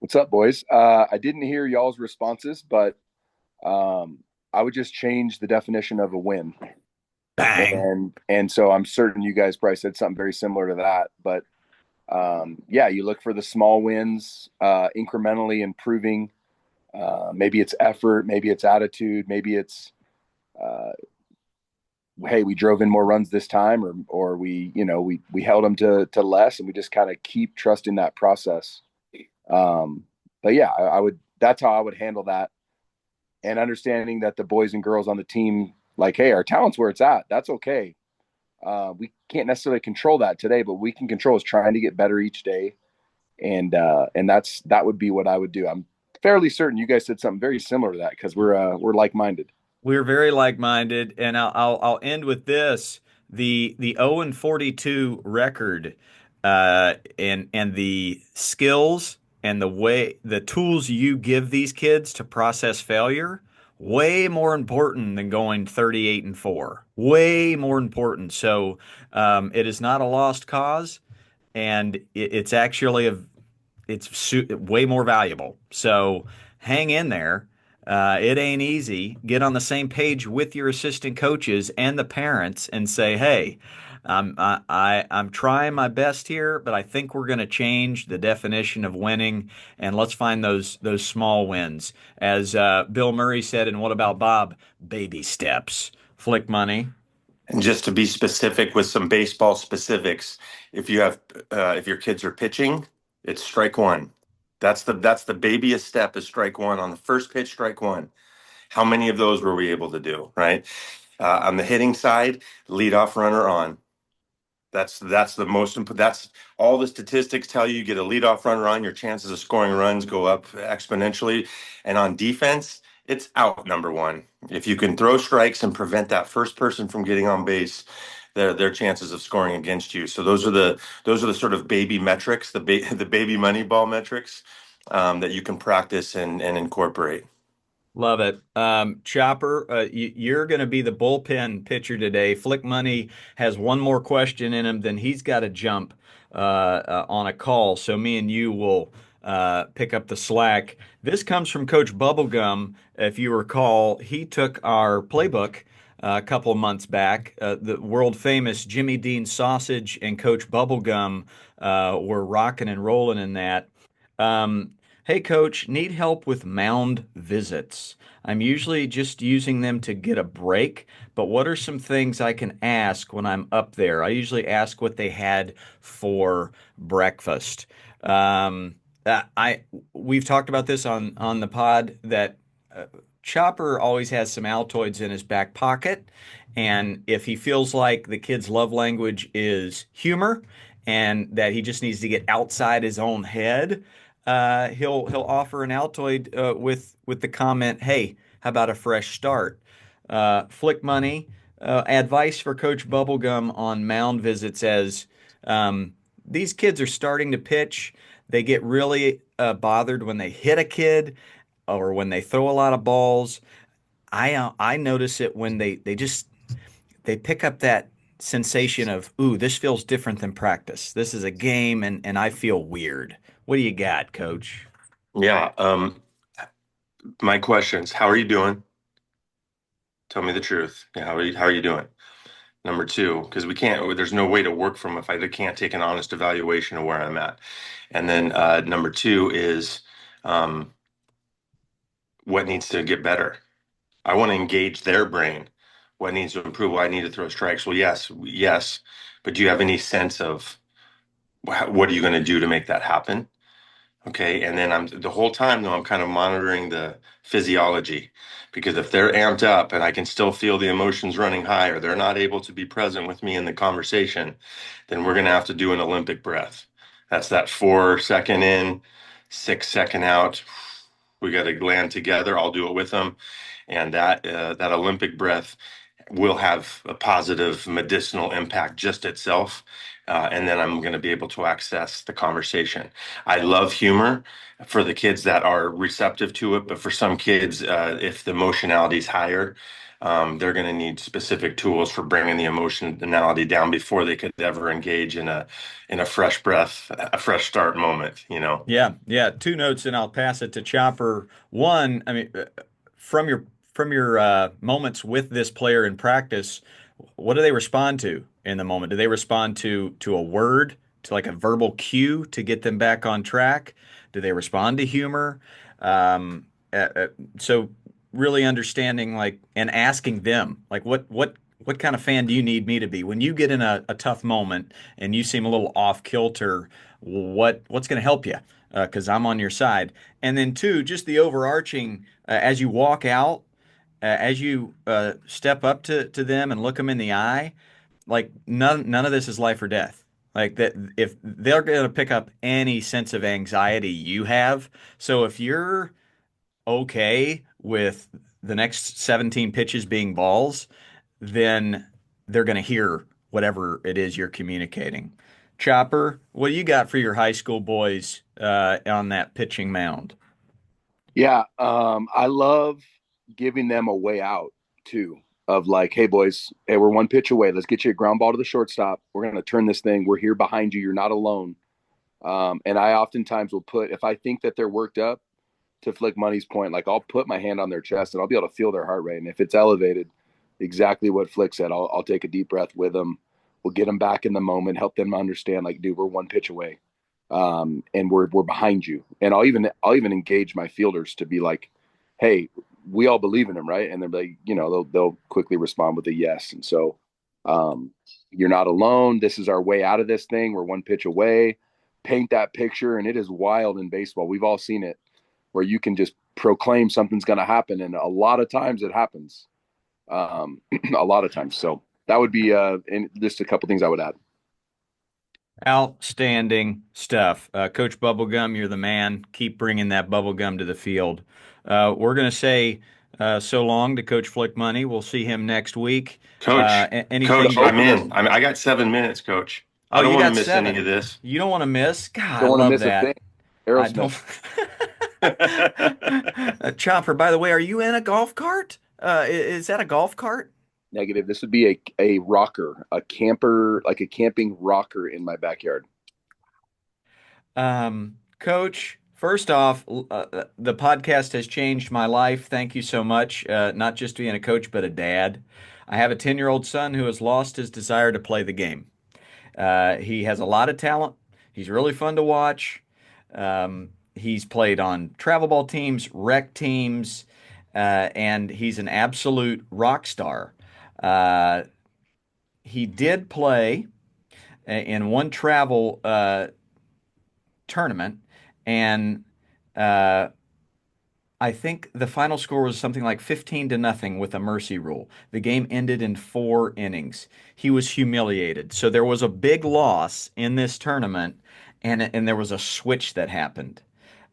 What's up, boys? I didn't hear y'all's responses, but I would just change the definition of a win, Bang. and so I'm certain you guys probably said something very similar to that. But yeah, you look for the small wins, incrementally improving. Maybe it's effort, maybe it's attitude, maybe it's uh, hey, we drove in more runs this time, or we held them to less, and we just kind of keep trusting that process. But yeah, I would. That's how I would handle that, and understanding that the boys and girls on the team, like, hey, our talent's where it's at. That's okay. We can't necessarily control that today, but we can control is trying to get better each day, and that would be what I would do. I'm fairly certain you guys said something very similar to that because we're like minded. We're very like-minded, and I'll end with this: the 0 and 42 record, and the skills and the tools you give these kids to process failure, way more important than going 38 and 4. Way more important. So, it is not a lost cause, and it's actually way more valuable. So hang in there. It ain't easy. Get on the same page with your assistant coaches and the parents and say, "Hey, I'm trying my best here, but I think we're going to change the definition of winning, and let's find those small wins." As Bill Murray said, and what about Bob? Baby steps. Flick money. And just to be specific with some baseball specifics, if your kids are pitching, it's strike one. That's the babyest step is strike one on the first pitch, strike one. How many of those were we able to do, right? On the hitting side, leadoff runner on. That's the most important. That's all the statistics tell you. You get a leadoff runner on, your chances of scoring runs go up exponentially. And on defense, it's out number one. If you can throw strikes and prevent that first person from getting on base, their chances of scoring against you. So those are the sort of baby metrics, the baby money ball metrics that you can practice and incorporate. Love it. Chopper, you're going to be the bullpen pitcher today. Flick Money has one more question in him, then he's got to jump on a call. So me and you will pick up the slack. This comes from Coach Bubblegum. If you recall, he took our playbook a couple of months back. The world famous Jimmy Dean Sausage and Coach Bubblegum were rocking and rolling in that. Um, Hey, coach, need help with mound visits. I'm usually just using them to get a break, but what are some things I can ask when I'm up there? I usually ask what they had for breakfast. Um, I we've talked about this on the pod that uh, Chopper always has some Altoids in his back pocket, and if he feels like the kid's love language is humor and that he just needs to get outside his own head, he'll offer an Altoid with the comment, "Hey, how about a fresh start?" Flick money. Advice for Coach Bubblegum on mound visits as um, these kids are starting to pitch. They get really bothered when they hit a kid or when they throw a lot of balls. I notice it when they pick up that sensation of, ooh, this feels different than practice. This is a game, and I feel weird. What do you got, coach? Yeah. My questions: how are you doing? Tell me the truth. Yeah, how are you doing? Number two, because we can't, there's no way to work from if I can't take an honest evaluation of where I'm at. And then number two is um, what needs to get better. I want to engage their brain. What needs to improve? Well, I need to throw strikes. Well, yes, yes. But do you have any sense of what are you going to do to make that happen? Okay. And then I'm the whole time though, I'm kind of monitoring the physiology because if they're amped up and I can still feel the emotions running high or they're not able to be present with me in the conversation, then we're going to have to do an Olympic breath. That's that 4 second in, 6 second out. We got to land together. I'll do it with them. And that Olympic breath will have a positive medicinal impact just itself. And then I'm going to be able to access the conversation. I love humor for the kids that are receptive to it, but for some kids, if the emotionality is higher, they're going to need specific tools for bringing the emotionality down before they could ever engage in a fresh breath, a fresh start moment. You know. Yeah, yeah. Two notes, and I'll pass it to Chopper. One, I mean, from your moments with this player in practice, what do they respond to in the moment? Do they respond to a word, to like a verbal cue to get them back on track? Do they respond to humor? Um, uh, uh, so really understanding like and asking them like what kind of fan do you need me to be when you get in a tough moment and you seem a little off kilter? What's going to help you? Because I'm on your side. And then two, just the overarching as you walk out, as you step up to them and look them in the eye, like none of this is life or death. Like that, if they're going to pick up any sense of anxiety you have, so if you're okay with the next 17 pitches being balls, then they're going to hear whatever it is you're communicating. Chopper, what do you got for your high school boys on that pitching mound? Yeah, I love giving them a way out too. Of like, hey boys, hey, we're one pitch away. Let's get you a ground ball to the shortstop. We're gonna turn this thing. We're here behind you. You're not alone. And I oftentimes will put, if I think that they're worked up, to Flick Money's point, like I'll put my hand on their chest and I'll be able to feel their heart rate. And if it's elevated, exactly what Flick said, I'll take a deep breath with them. We'll get them back in the moment, help them understand, like, dude, we're one pitch away, and we're behind you. And I'll even engage my fielders to be like, hey, we all believe in him, right? And they're like, they'll quickly respond with a yes. And so, um, you're not alone. This is our way out of this thing. We're one pitch away. Paint that picture, and it is wild in baseball. We've all seen it where you can just proclaim something's going to happen, and a lot of times it happens. A lot of times. So that would be and just a couple things I would add. Outstanding stuff. Coach Bubblegum, you're the man. Keep bringing that bubblegum to the field. We're going to say so long to Coach Flick Money. We'll see him next week. Anything Coach, to. I'm in. I got 7 minutes, Coach. Oh, I don't you want to got miss any of seven. this. You don't want to miss? God, I Don't want to love miss a thing. that. I don't. Aerosmith. Chopper, by the way, are you in a golf cart? Is that a golf cart? Negative. This would be a rocker, a camper, like a camping rocker in my backyard. Coach, first off, the podcast has changed my life. Thank you so much. Not just being a coach, but a dad. I have a 10-year-old son who has lost his desire to play the game. He has a lot of talent. He's really fun to watch. He's played on travel ball teams, rec teams, and he's an absolute rock star. Uh, he did play in one travel tournament, and uh, I think the final score was something like 15-0 with a mercy rule. The game ended in 4 innings. He was humiliated. So there was a big loss in this tournament, and there was a switch that happened.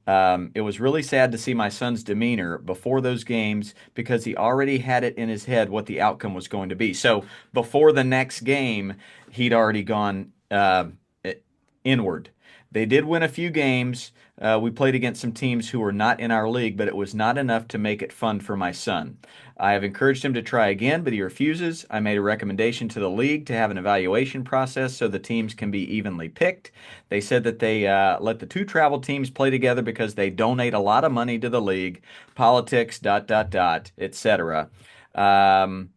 It was really sad to see my son's demeanor before those games because he already had it in his head what the outcome was going to be. So before the next game, he'd already gone inward. They did win a few games. We played against some teams who were not in our league, but it was not enough to make it fun for my son. I have encouraged him to try again, but he refuses. I made a recommendation to the league to have an evaluation process so the teams can be evenly picked. They said that they let the two travel teams play together because they donate a lot of money to the league, politics, etc. Um,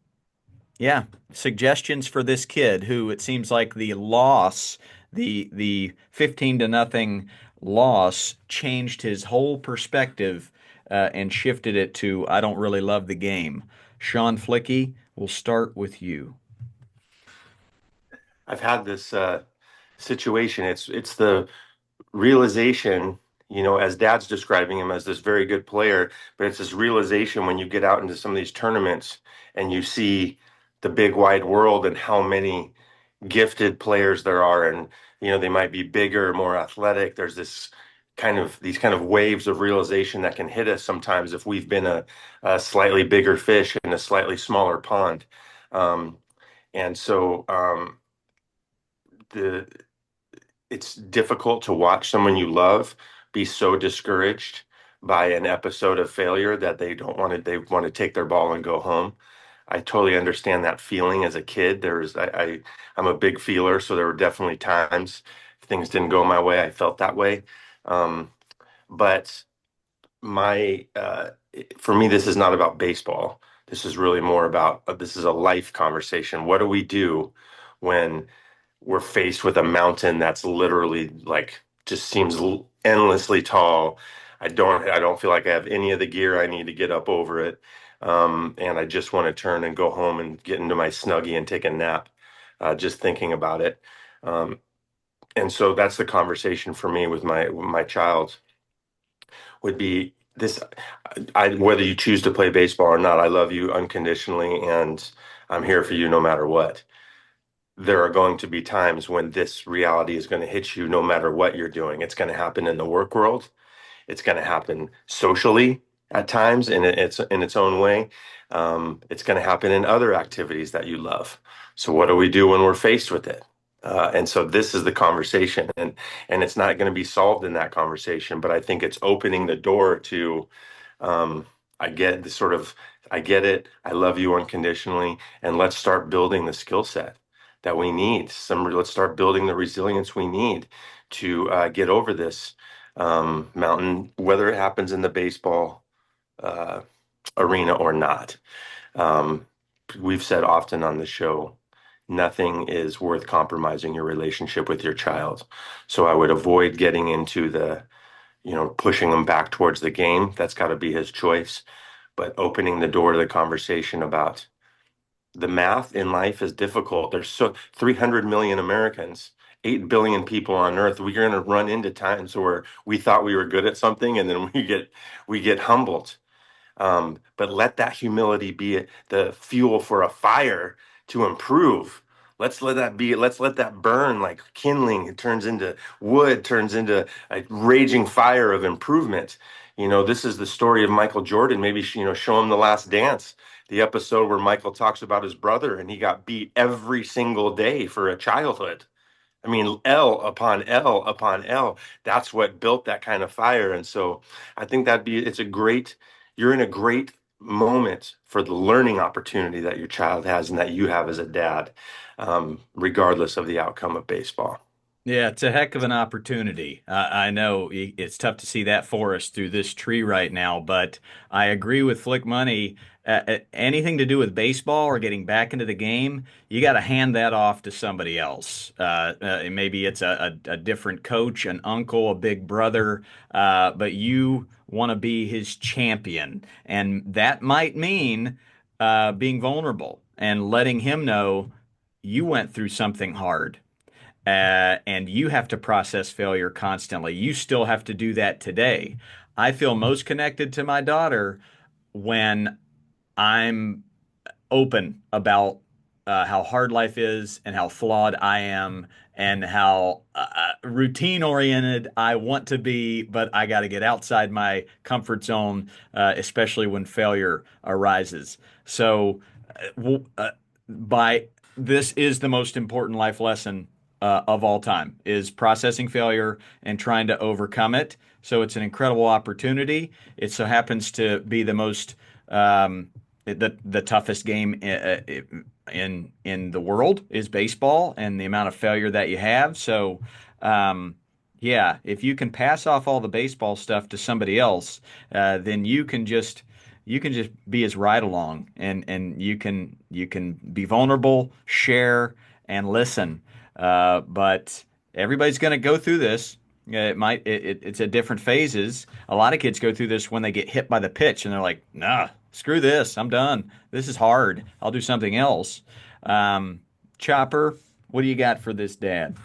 yeah, suggestions for this kid who it seems like the loss, the 15-0 loss changed his whole perspective and shifted it to I don't really love the game. Sean Flicky, we'll start with you. I've had this situation. It's the realization as dad's describing him as this very good player, but it's this realization when you get out into some of these tournaments and you see the big wide world and how many gifted players there are, and they might be bigger, more athletic. There's these kind of waves of realization that can hit us sometimes if we've been a slightly bigger fish in a slightly smaller pond. Um, and so the it's difficult to watch someone you love be so discouraged by an episode of failure that they want to take their ball and go home. I totally understand that feeling as a kid. I'm a big feeler, so there were definitely times if things didn't go my way, I felt that way. Um, but my for me, this is not about baseball. This is really more about this is a life conversation. What do we do when we're faced with a mountain that's literally like just seems endlessly tall? I don't feel like I have any of the gear I need to get up over it. And I just want to turn and go home and get into my snuggie and take a nap, just thinking about it. And so that's the conversation for me with my child would be this. Whether you choose to play baseball or not, I love you unconditionally, and I'm here for you no matter what. There are going to be times when this reality is going to hit you no matter what you're doing. It's going to happen in the work world. It's going to happen socially at times in its own way. It's going to happen in other activities that you love. So what do we do when we're faced with it? And so this is the conversation, and it's not going to be solved in that conversation, but I think it's opening the door to um, I get the sort of, I get it. I love you unconditionally. And let's start building the skill set that we need. Let's start building the resilience we need to get over this mountain, whether it happens in the baseball uh, arena or not. Um, we've said often on the show, nothing is worth compromising your relationship with your child. So I would avoid getting into pushing them back towards the game. That's got to be his choice. But opening the door to the conversation about the math in life is difficult. There's 300 million Americans, 8 billion people on earth. We're going to run into times where we thought we were good at something and then we get humbled. But let that humility be the fuel for a fire to improve. Let's let that burn like kindling. It turns into wood, turns into a raging fire of improvement. This is the story of Michael Jordan. Maybe, show him The Last Dance, the episode where Michael talks about his brother and he got beat every single day for a childhood. I mean, L upon L upon L. That's what built that kind of fire. And so I think you're in a great moment for the learning opportunity that your child has and that you have as a dad, regardless of the outcome of baseball. Yeah, it's a heck of an opportunity. I know it's tough to see that forest through this tree right now, but I agree with Flick Money. Anything to do with baseball or getting back into the game, you got to hand that off to somebody else. Maybe it's a different coach, an uncle, a big brother, but you want to be his champion. And that might mean being vulnerable and letting him know you went through something hard, and you have to process failure constantly. You still have to do that today. I feel most connected to my daughter when I'm open about how hard life is and how flawed I am and how routine oriented I want to be, but I got to get outside my comfort zone, especially when failure arises. So, by this is the most important life lesson of all time is processing failure and trying to overcome it. So it's an incredible opportunity. It so happens to be the most the toughest game in the world is baseball and the amount of failure that you have. So, yeah, if you can pass off all the baseball stuff to somebody else, then you can just be his ride along, and you can be vulnerable, share, and listen. But everybody's going to go through this. It's at different phases. A lot of kids go through this when they get hit by the pitch and they're like, nah, screw this. I'm done. This is hard. I'll do something else. Um, Chopper, what do you got for this dad?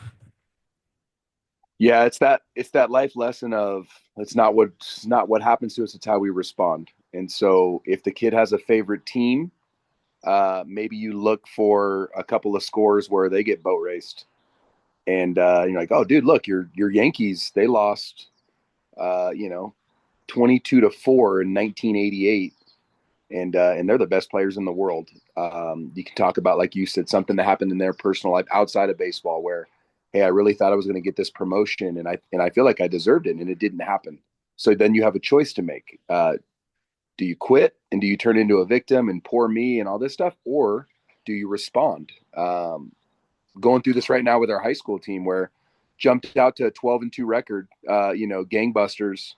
Yeah, it's that life lesson of it's not what happens to us, it's how we respond. And so if the kid has a favorite team, maybe you look for a couple of scores where they get boat raced. And you're like, oh dude, look, your Yankees, they lost you know, 22-4 in 1988, and they're the best players in the world. You can talk about, like you said, something that happened in their personal life outside of baseball, where, hey, I really thought I was going to get this promotion, and I feel like I deserved it, and it didn't happen. So then you have a choice to make. Do you quit and do you turn into a victim and poor me and all this stuff, or do you respond? Going through this right now with our high school team, where jumped out to a 12-2 record, gangbusters,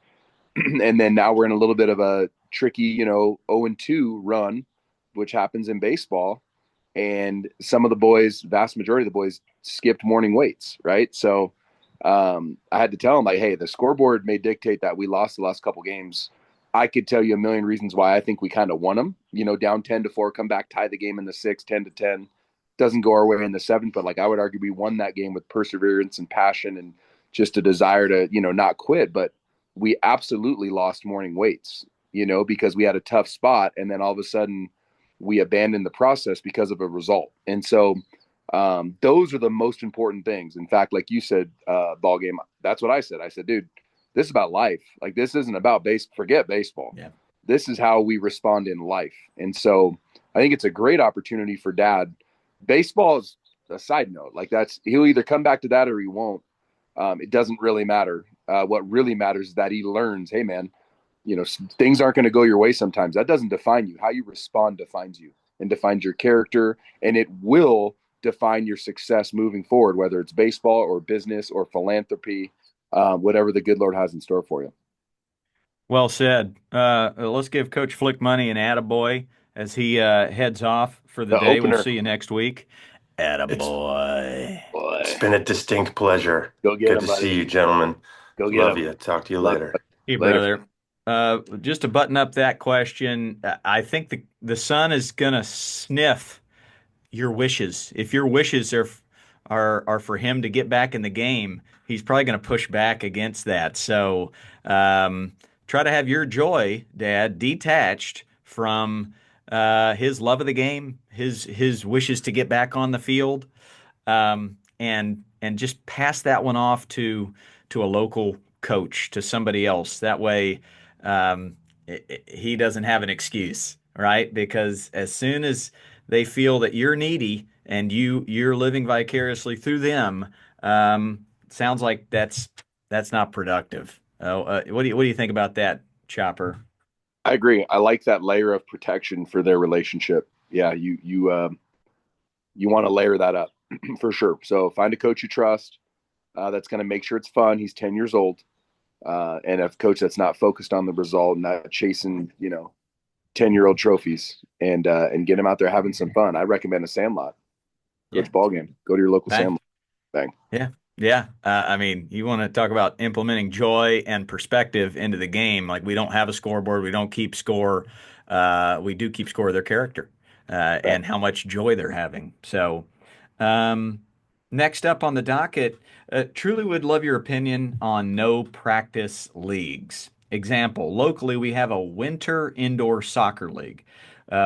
and then now we're in a little bit of a tricky, 0-2 run, which happens in baseball. And some of the boys, vast majority of the boys, skipped morning weights, right? So I had to tell them, like, hey, the scoreboard may dictate that we lost the last couple games. I could tell you a million reasons why I think we kind of won them. Down 10-4, come back, tie the game in the sixth, 10-10. Doesn't go our way in the seventh, but like I would argue, we won that game with perseverance and passion and just a desire to, not quit. But we absolutely lost morning weights, because we had a tough spot, and then all of a sudden we abandoned the process because of a result. And so those are the most important things. In fact, like you said, ball game, that's what I said. I said, dude, this is about life. Like, this isn't about forget baseball. Yeah. This is how we respond in life. And so I think it's a great opportunity for dad. Baseball is a side note. Like, he'll either come back to that or he won't. It doesn't really matter. What really matters is that he learns, hey man, things aren't going to go your way sometimes. That doesn't define you. How you respond defines you and defines your character, and it will define your success moving forward, whether it's baseball or business or philanthropy, whatever the good Lord has in store for you. Well said. Let's give Coach Flick Money an attaboy as he heads off for the The day. We'll opener. see you next week. It's Attaboy. it's Boy, been a distinct pleasure. go get Good him, to buddy. see you, gentlemen. Go get Love him. you. Talk to you Love later. you. Hey, Later. brother. Just to button up that question, I think the son is gonna sniff your wishes. If your wishes are for him to get back in the game, he's probably going to push back against that. So try to have your joy, Dad, detached from his love of the game, his wishes to get back on the field, and just pass that one off to a local coach, to somebody else. That way, he doesn't have an excuse, right? Because as soon as they feel that you're needy and you're living vicariously through them, sounds like that's not productive. What do you think about that, Chopper? I agree. I like that layer of protection for their relationship. Yeah, you want to layer that up for sure. So find a coach you trust, that's going to make sure it's fun. He's 10 years old. And a coach that's not focused on the result, not chasing, 10-year-old trophies, and get him out there having some fun. I recommend a Sandlot. Go Yeah. to ball game. Go to your local Bang. Sandlot. Bang. Yeah. Yeah. I mean, you want to talk about implementing joy and perspective into the game. Like, we don't have a scoreboard. We don't keep score. We do keep score of their character Right. and how much joy they're having. So, um, next up on the docket, truly would love your opinion on no practice leagues. Example, locally, we have a winter indoor soccer league.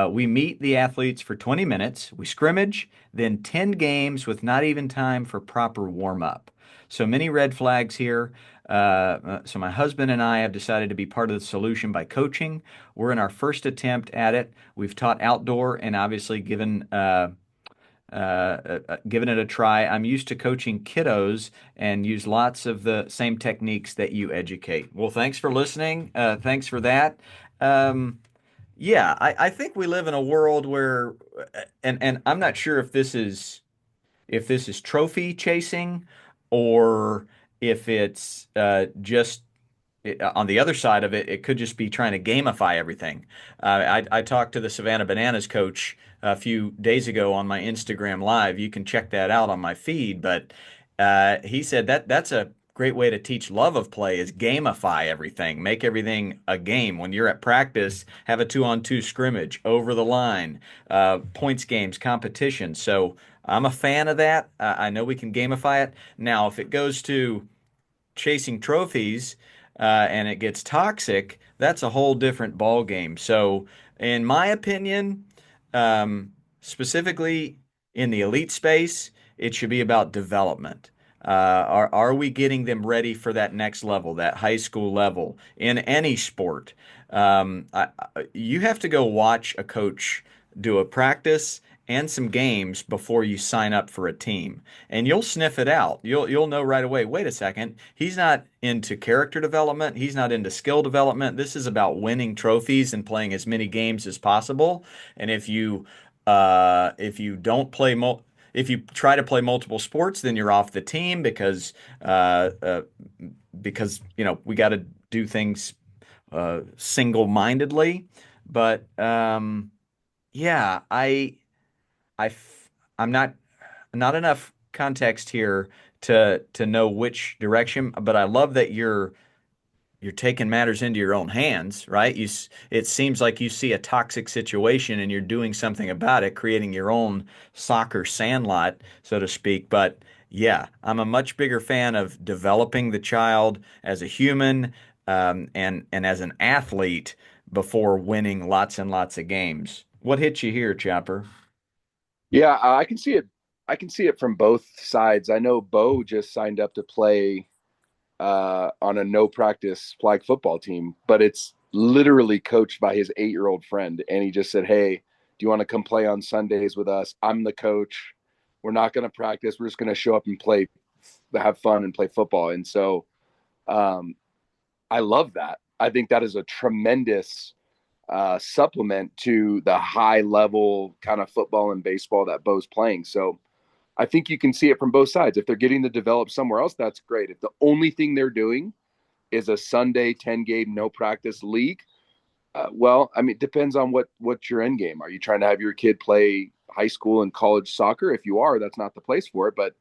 We meet the athletes for 20 minutes, we scrimmage, then 10 games with not even time for proper warm up. So many red flags here. So my husband and I have decided to be part of the solution by coaching. We're in our first attempt at it. We've taught outdoor and obviously given it a try. I'm used to coaching kiddos and use lots of the same techniques that you educate. Well, thanks for listening. Thanks for that. Um, yeah, I think we live in a world where, and I'm not sure if this is trophy chasing or if it's just on the other side of it, it could just be trying to gamify everything. I talked to the Savannah Bananas coach a few days ago on my Instagram Live. You can check that out on my feed. But he said that's a great way to teach love of play is gamify everything, make everything a game. When you're at practice, have a two-on-two scrimmage, over the line, points games, competition. So I'm a fan of that. I know we can gamify it. Now, if it goes to chasing trophies and it gets toxic, that's a whole different ball game. So, in my opinion, um, specifically in the elite space, it should be about development. Are we getting them ready for that next level, that high school level in any sport? You have to go watch a coach do a practice and some games before you sign up for a team, and you'll sniff it out. You'll know right away. Wait a second, he's not into character development. He's not into skill development. This is about winning trophies and playing as many games as possible. And if you don't play if you try to play multiple sports, then you're off the team uh, uh, because we got to do things single-mindedly. But yeah, I'm not enough context here to know which direction, but I love that you're taking matters into your own hands, right? It seems like you see a toxic situation and you're doing something about it, creating your own soccer sandlot, so to speak. But yeah, I'm a much bigger fan of developing the child as a human, and as an athlete before winning lots and lots of games. What hit you here, Chopper? Yeah, I can see it. I can see it from both sides. I know Bo just signed up to play on a no practice flag football team, but it's literally coached by his 8-year old friend. And he just said, "Hey, do you want to come play on Sundays with us? I'm the coach. We're not going to practice. We're just going to show up and play, have fun and play football." And so um, I love that. I think that is a tremendous supplement to the high level kind of football and baseball that Bo's playing. So I think you can see it from both sides. If they're getting to develop somewhere else, that's great. If the only thing they're doing is a Sunday 10 game no practice league, well, I mean, it depends on what's your end game. Are you trying to have your kid play high school and college soccer? If you are, that's not the place for it. But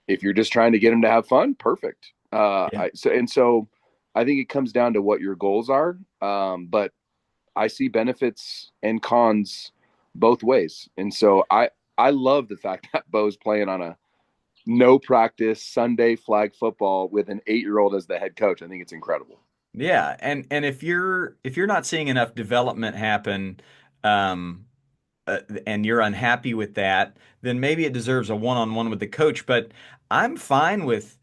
if you're just trying to get them to have fun, perfect. Yeah. So I think it comes down to what your goals are. But I see benefits and cons both ways, and so I love the fact that Bo's playing on a no practice Sunday flag football with an 8-year old as the head coach. I think it's incredible. Yeah, and if you're not seeing enough development happen, um, and you're unhappy with that, then maybe it deserves a one-on-one with the coach. But I'm fine with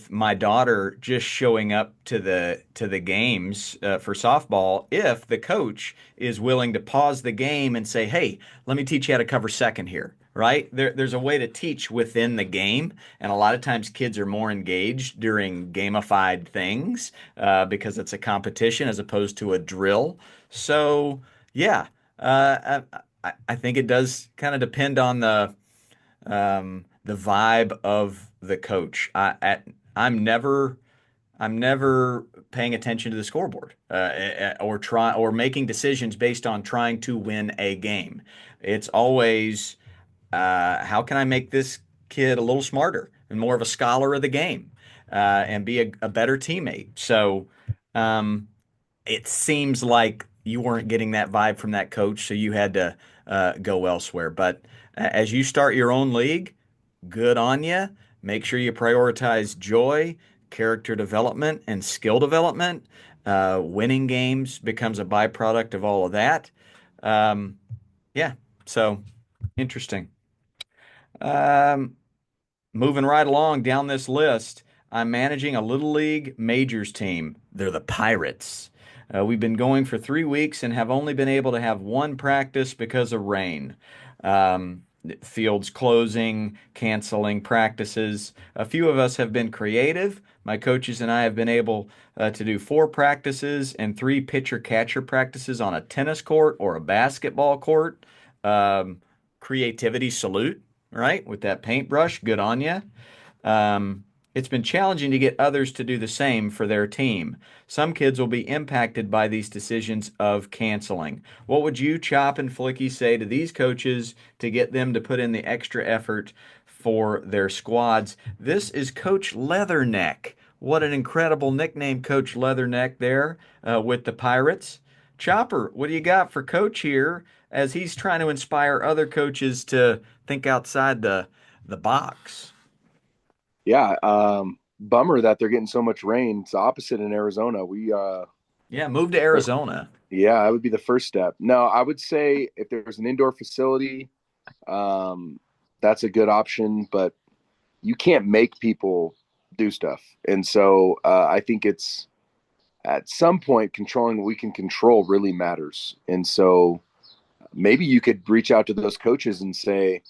my daughter just showing up to the games for softball if the coach is willing to pause the game and say, "Hey, let me teach you how to cover second here." Right? There's a way to teach within the game, and a lot of times kids are more engaged during gamified things because it's a competition as opposed to a drill. So, yeah, I think it does kind of depend on the vibe of the coach. I'm never I'm never paying attention to the scoreboard or making decisions based on trying to win a game. It's always how can I make this kid a little smarter and more of a scholar of the game and be a better teammate. So um, it seems like you weren't getting that vibe from that coach, so you had to go elsewhere. But as you start your own league, good on you. Make sure you prioritize joy, character development, and skill development. Winning games becomes a byproduct of all of that. Um, yeah, so interesting. Um, Moving right along down this list, I'm managing a Little League Majors team. They're the Pirates. We've been going for 3 weeks and have only been able to have one practice because of rain. Fields closing, canceling practices. A few of us have been creative. My coaches and I have been able to do 4 practices and 3 pitcher-catcher practices on a tennis court or a basketball court. Um, Creativity salute, right? With that paintbrush, good on you. It's been challenging to get others to do the same for their team. Some kids will be impacted by these decisions of canceling. What would you, Chop and Flicky, say to these coaches to get them to put in the extra effort for their squads? This is Coach Leatherneck. What an incredible nickname, Coach Leatherneck, there with the Pirates. Chopper, what do you got for Coach here as he's trying to inspire other coaches to think outside the box? Yeah. bummer that they're getting so much rain. It's the opposite in Arizona. Yeah, move to Arizona. Yeah, that would be the first step. No, I would say if there's an indoor facility, um, that's a good option, but you can't make people do stuff. And so I think it's at some point controlling what we can control really matters. And so maybe you could reach out to those coaches and say,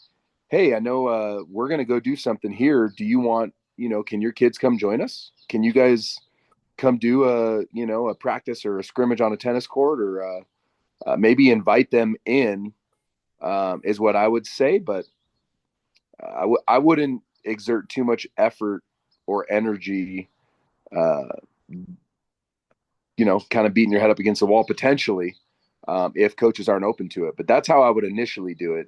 hey, I know we're going to go do something here. Do you want, can your kids come join us? Can you guys come do a practice or a scrimmage on a tennis court, or maybe invite them in, is what I would say. But I wouldn't exert too much effort or energy, uh, kind of beating your head up against the wall potentially, if coaches aren't open to it. But that's how I would initially do it.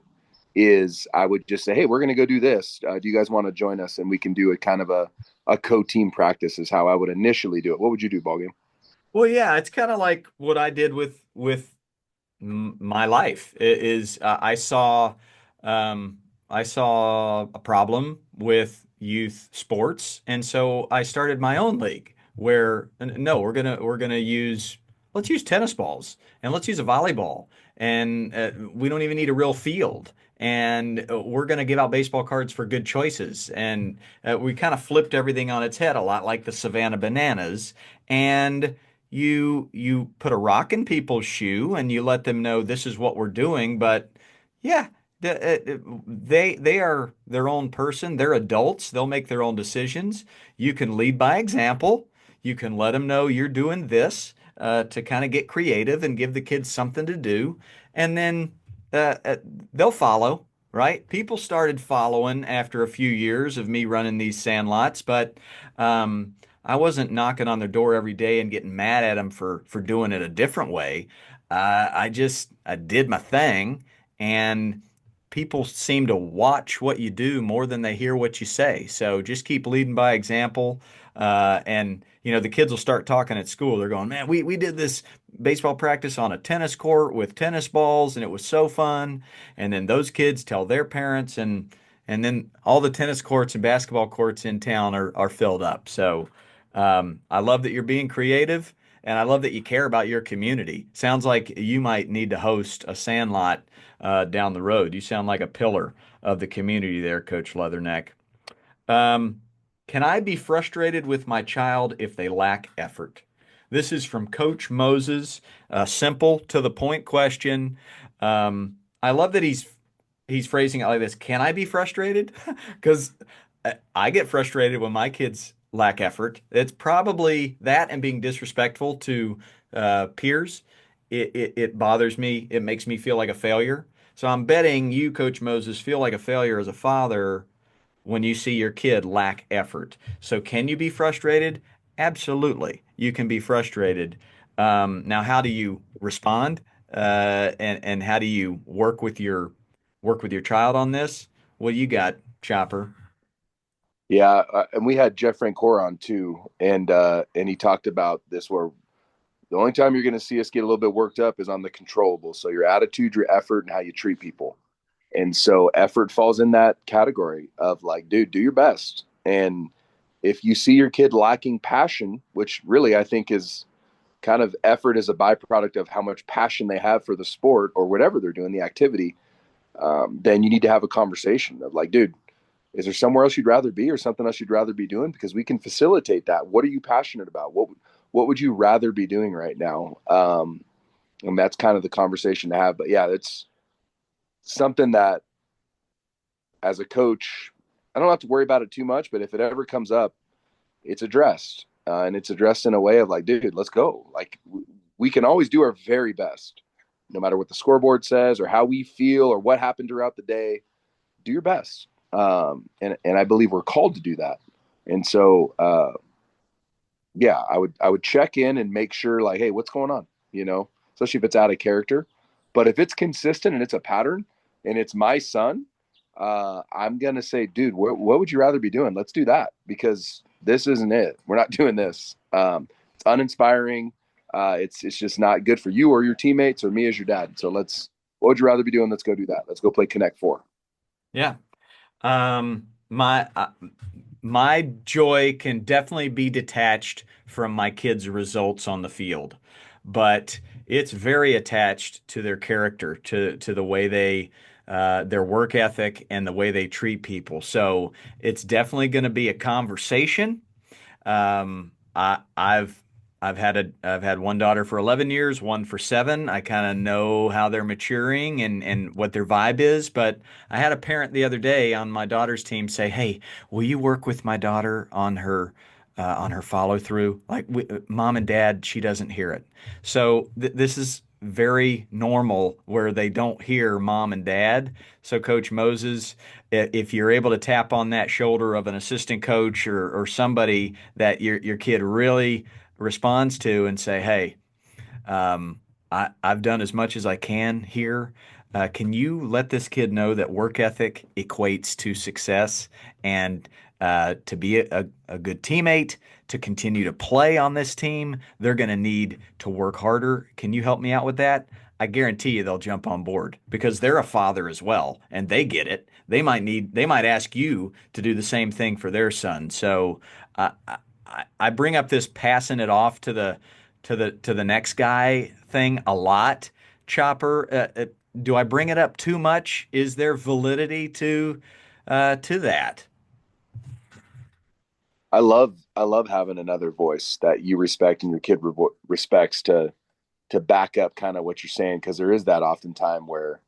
Is I would just say, hey, we're going to go do this. Do you guys want to join us? And we can do a kind of a co-team practice is how I would initially do it. What would you do, Ballgame? Well, yeah, it's kind of like what I did with my life. Um, I saw a problem with youth sports, and so I started my own league where no, we're gonna use let's use tennis balls and let's use a volleyball, and we don't even need a real field. And we're going to give out baseball cards for good choices. And we kind of flipped everything on its head, a lot like the Savannah Bananas. And you put a rock in people's shoe and you let them know this is what we're doing. But yeah, they are their own person. They're adults. They'll make their own decisions. You can lead by example. You can let them know you're doing this to kind of get creative and give the kids something to do, and then uh, uh, they'll follow. Right? People started following after a few years of me running these sandlots, but I wasn't knocking on their door every day and getting mad at them for doing it a different way. I did my thing, and people seem to watch what you do more than they hear what you say. So just keep leading by example. And the kids will start talking at school. They're going, man, we did this baseball practice on a tennis court with tennis balls, and it was so fun. And then those kids tell their parents, and then all the tennis courts and basketball courts in town are filled up. So I love that you're being creative, and I love that you care about your community. Sounds like you might need to host a sandlot down the road. You sound like a pillar of the community there, Coach Leatherneck. Um, can I be frustrated with my child if they lack effort? This is from Coach Moses. A simple to the point question. I love that he's phrasing it like this. Can I be frustrated? Because I get frustrated when my kids lack effort. It's probably that and being disrespectful to peers. It bothers me. It makes me feel like a failure. So I'm betting you, Coach Moses, feel like a failure as a father when you see your kid lack effort. So can you be frustrated? Absolutely, you can be frustrated. Now, how do you respond? And how do you work with your child on this? What do you got, Chopper? Yeah, and we had Jeff Francoeur on too, and he talked about this where the only time you're going to see us get a little bit worked up is on the controllable. So your attitude, your effort, and how you treat people. And so effort falls in that category of like, dude, do your best. And if you see your kid lacking passion, which really I think is kind of effort is a byproduct of how much passion they have for the sport or whatever they're doing, the activity, then you need to have a conversation of like, dude, is there somewhere else you'd rather be or something else you'd rather be doing? Because we can facilitate that. What are you passionate about? What would you rather be doing right now? And that's kind of the conversation to have. But yeah, it's something that as a coach, I don't have to worry about it too much. But if it ever comes up, it's addressed. And it's addressed in a way of like, dude, let's go. Like we can always do our very best, no matter what the scoreboard says or how we feel or what happened throughout the day. Do your best. And I believe we're called to do that. And so, yeah, I would check in and make sure like, hey, what's going on? Especially if it's out of character. But if it's consistent and it's a pattern and it's my son, I'm gonna say, dude, what would you rather be doing? Let's do that because this isn't it. We're not doing this. It's uninspiring. It's just not good for you or your teammates or me as your dad. So what would you rather be doing? Let's go do that. Let's go play Connect Four. Yeah. My my joy can definitely be detached from my kids' results on the field, but it's very attached to their character, to the way they their work ethic and the way they treat people. So it's definitely going to be a conversation. I've had one daughter for 11 years, one for 7. I kind of know how they're maturing and what their vibe is. But I had a parent the other day on my daughter's team say, "Hey, will you work with my daughter on her follow through? Like mom and dad, she doesn't hear it." So this is very normal where they don't hear mom and dad. So Coach Moses, if you're able to tap on that shoulder of an assistant coach or somebody that your kid really responds to and say, "Hey, I've done as much as I can here. Can you let this kid know that work ethic equates to success and to be a good teammate, to continue to play on this team, they're going to need to work harder. Can you help me out with that?" I guarantee you they'll jump on board because they're a father as well and they get it. They might ask you to do the same thing for their son. So I bring up this passing it off to the next guy thing a lot. Chopper, do I bring it up too much? Is there validity to that? I love having another voice that you respect and your kid respects to back up kind of what you're saying, because there is that often time where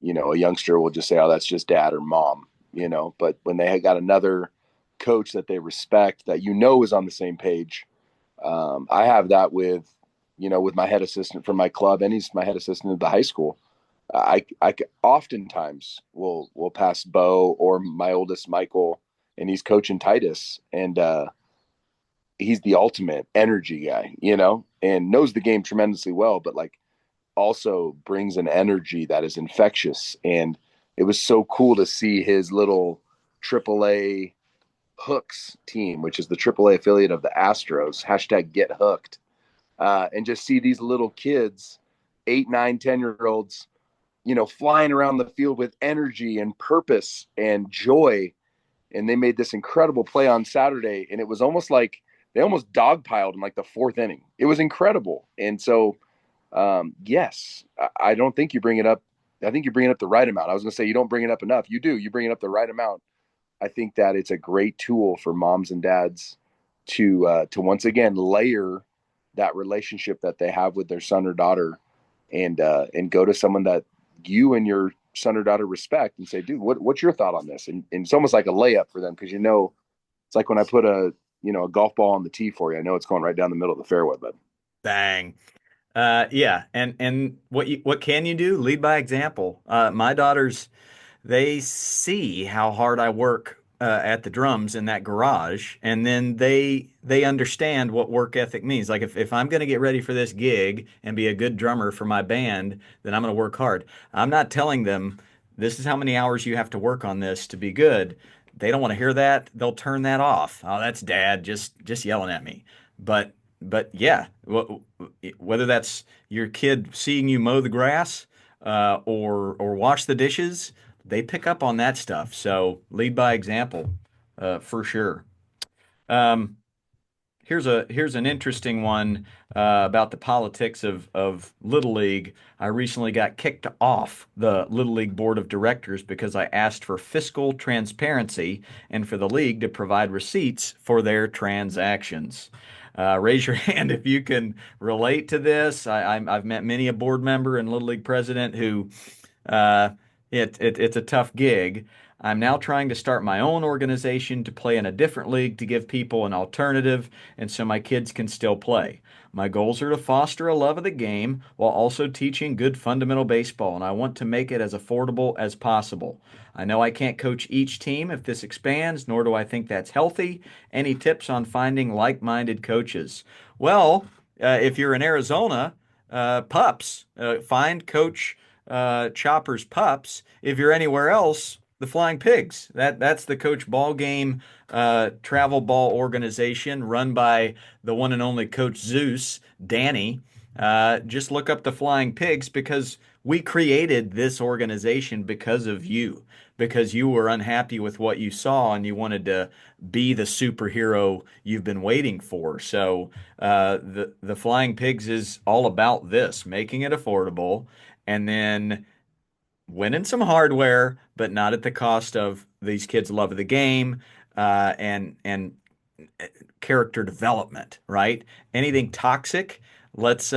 a youngster will just say, "Oh, that's just dad or mom," but when they got another coach that they respect, that is on the same page. I have that with my head assistant from my club, and he's my head assistant at the high school. I oftentimes will pass Bo or my oldest Michael, and he's coaching Titus, and he's the ultimate energy guy, and knows the game tremendously well, but like also brings an energy that is infectious. And it was so cool to see his little AAA Hooks team, which is the AAA affiliate of the Astros, hashtag get hooked, and just see these little kids, 8, 9, 10-year olds, flying around the field with energy and purpose and joy. And they made this incredible play on Saturday, and it was almost like they almost dogpiled in like the 4th inning. It was incredible. And so, yes, I don't think you bring it up. I think you bring it up the right amount. I was going to say you don't bring it up enough. You do. You bring it up the right amount. I think that it's a great tool for moms and dads to once again layer that relationship that they have with their son or daughter, and go to someone that you and your son or daughter respect and say, "Dude, what's your thought on this?" And it's almost like a layup for them, because it's like when I put a golf ball on the tee for you. I know it's going right down the middle of the fairway, but Bang. Yeah, and what can you do? Lead by example. My daughters, they see how hard I work at the drums in that garage, and then they understand what work ethic means. Like if I'm going to get ready for this gig and be a good drummer for my band, then I'm going to work hard. I'm not telling them this is how many hours you have to work on this to be good. They don't want to hear that. They'll turn that off. Oh, that's dad just yelling at me. But yeah, whether that's your kid seeing you mow the grass or wash the dishes, they pick up on that stuff. So lead by example, for sure. Um, here's an interesting one about the politics of Little League. I recently got kicked off the Little League board of directors because I asked for fiscal transparency and for the league to provide receipts for their transactions. Raise your hand if you can relate to this. I've met many a board member and Little League president who uh, it's a tough gig. I'm now trying to start my own organization to play in a different league to give people an alternative and so my kids can still play. My goals are to foster a love of the game while also teaching good fundamental baseball, and I want to make it as affordable as possible. I know I can't coach each team if this expands, nor do I think that's healthy. Any tips on finding like-minded coaches? Well, if you're in Arizona, pups, find Coach Chopper's Pups. If you're anywhere else, the Flying Pigs. That's the Coach Ball Game travel ball organization run by the one and only Coach Zeus, Danny. Just look up the Flying Pigs because we created this organization because of you, because you were unhappy with what you saw and you wanted to be the superhero you've been waiting for. So the Flying Pigs is all about this, making it affordable, and then winning some hardware, but not at the cost of these kids' love of the game and character development, right? Anything toxic, let's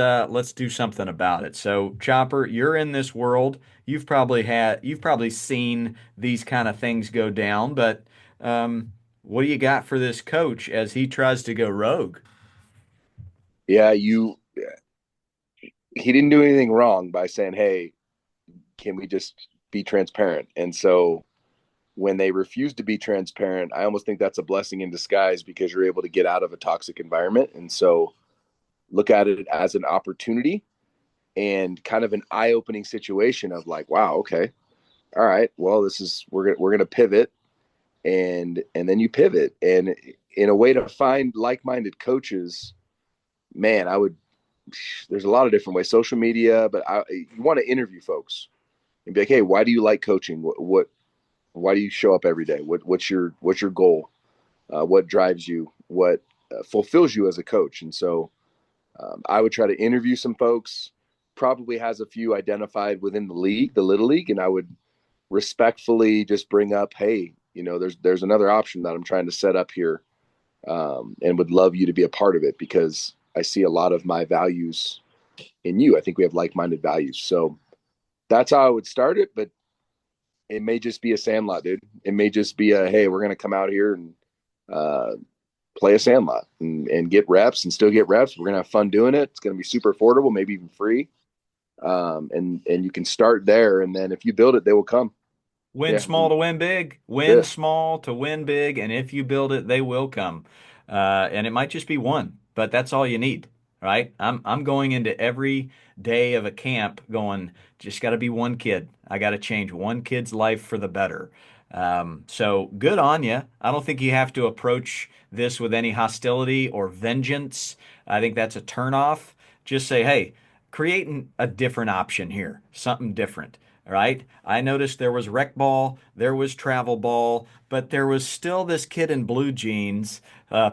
do something about it. So, Chopper, you're in this world. You've probably seen these kind of things go down, but what do you got for this coach as he tries to go rogue? Yeah, he didn't do anything wrong by saying, "Hey, can we just be transparent?" And so when they refuse to be transparent, I almost think that's a blessing in disguise because you're able to get out of a toxic environment. And so look at it as an opportunity and kind of an eye-opening situation of like, wow, okay, all right, well, this is we're gonna pivot, and then you pivot, and in a way to find like-minded coaches, man, I would. There's a lot of different ways, social media, but you want to interview folks and be like, hey, why do you like coaching? What why do you show up every day? What's your goal? What drives you? What fulfills you as a coach? And so I would try to interview some folks. Probably has a few identified within the league, the little league, and I would respectfully just bring up, hey, there's another option that I'm trying to set up here, and would love you to be a part of it because I see a lot of my values in you. I think we have like-minded values, so that's how I would start it. But it may just be a sandlot, dude. It may just be a, hey, we're going to come out here and uh, play a sandlot and get reps and still get reps. We're going to have fun doing it. It's going to be super affordable, maybe even free. And you can start there. And then if you build it, they will come. Win Yeah. small to win big. Win Yeah. small to win big. And if you build it, they will come. And it might just be one, but that's all you need, right? I'm going into every day of a camp going, just got to be one kid. I got to change one kid's life for the better. So good on you. I don't think you have to approach this with any hostility or vengeance. I think that's a turnoff. Just say, hey, creating a different option here, something different. Right? I noticed there was rec ball, there was travel ball, but there was still this kid in blue jeans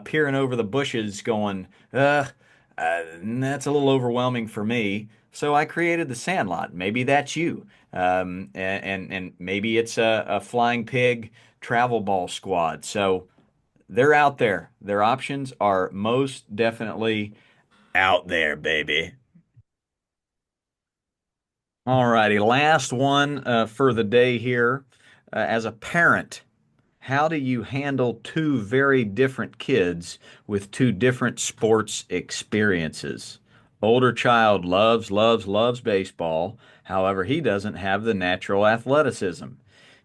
peering over the bushes going, that's a little overwhelming for me. So I created the Sandlot. Maybe that's you. And maybe it's a flying pig travel ball squad. So they're out there. Their options are most definitely out there, baby. All righty, last one for the day here. As a parent, how do you handle two very different kids with two different sports experiences? Older child loves baseball. However, he doesn't have the natural athleticism.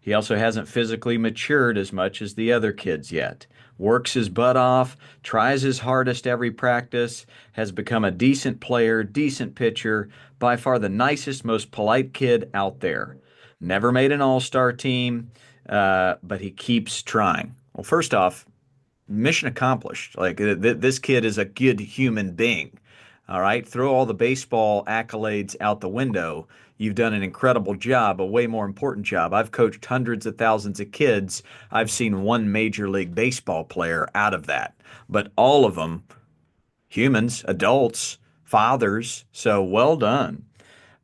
He also hasn't physically matured as much as the other kids yet. Works his butt off, tries his hardest every practice, has become a decent player, decent pitcher, by far the nicest, most polite kid out there. Never made an all-star team, but he keeps trying. Well, first off, mission accomplished. Like this kid is a good human being. All right, throw all the baseball accolades out the window. You've done an incredible job, a way more important job. I've coached hundreds of thousands of kids. I've seen one Major League Baseball player out of that, but all of them humans, adults, fathers. So well done.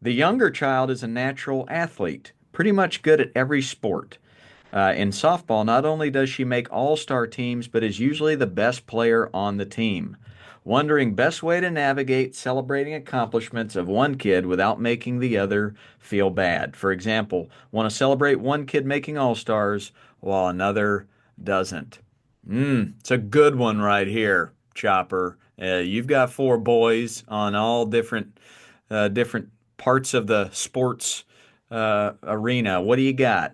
The younger child is a natural athlete, pretty much good at every sport. In softball, not only does she make all-star teams, but is usually the best player on the team. Wondering best way to navigate celebrating accomplishments of one kid without making the other feel bad. For example, want to celebrate one kid making all-stars while another doesn't. It's a good one right here, Chopper. You've got four boys on all different parts of the sports arena. What do you got?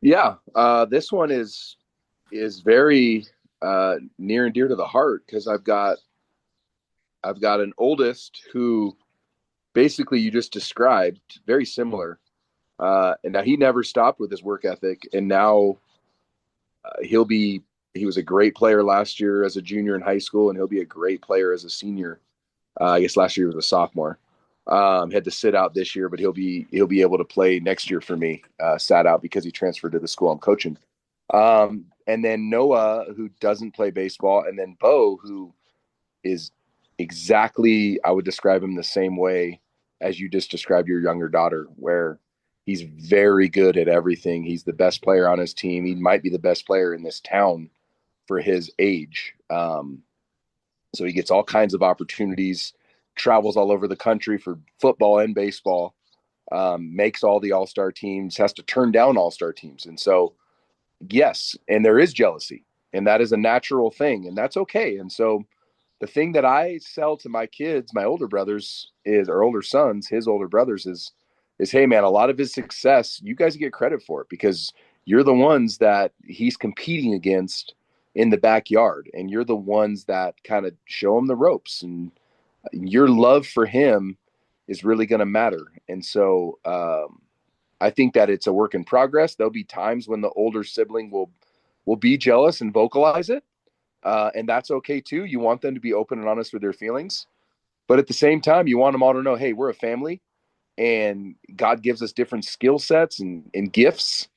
Yeah. This one is very near and dear to the heart because I've got an oldest who basically you just described, very similar. And now he never stopped with his work ethic, and now he'll be. He was a great player last year as a junior in high school, and he'll be a great player as a senior. I guess last year he was a sophomore. Had to sit out this year, but he'll be able to play next year for me. Sat out because he transferred to the school I'm coaching. And then Noah, who doesn't play baseball, and then Bo, who is exactly, I would describe him the same way as you just described your younger daughter, where he's very good at everything. He's the best player on his team. He might be the best player in this town for his age. So he gets all kinds of opportunities, travels all over the country for football and baseball, makes all the all-star teams, has to turn down all-star teams. And so, yes, and there is jealousy, and that is a natural thing, and that's okay. And so the thing that I sell to my kids, my older brothers is, or older sons, his older brothers is, hey man, a lot of his success, you guys get credit for it because you're the ones that he's competing against in the backyard, and you're the ones that kind of show him the ropes, and your love for him is really going to matter. And so I think that it's a work in progress. There'll be times when the older sibling will be jealous and vocalize it. And that's okay too. You want them to be open and honest with their feelings, but at the same time, you want them all to know, hey, we're a family, and God gives us different skill sets and gifts.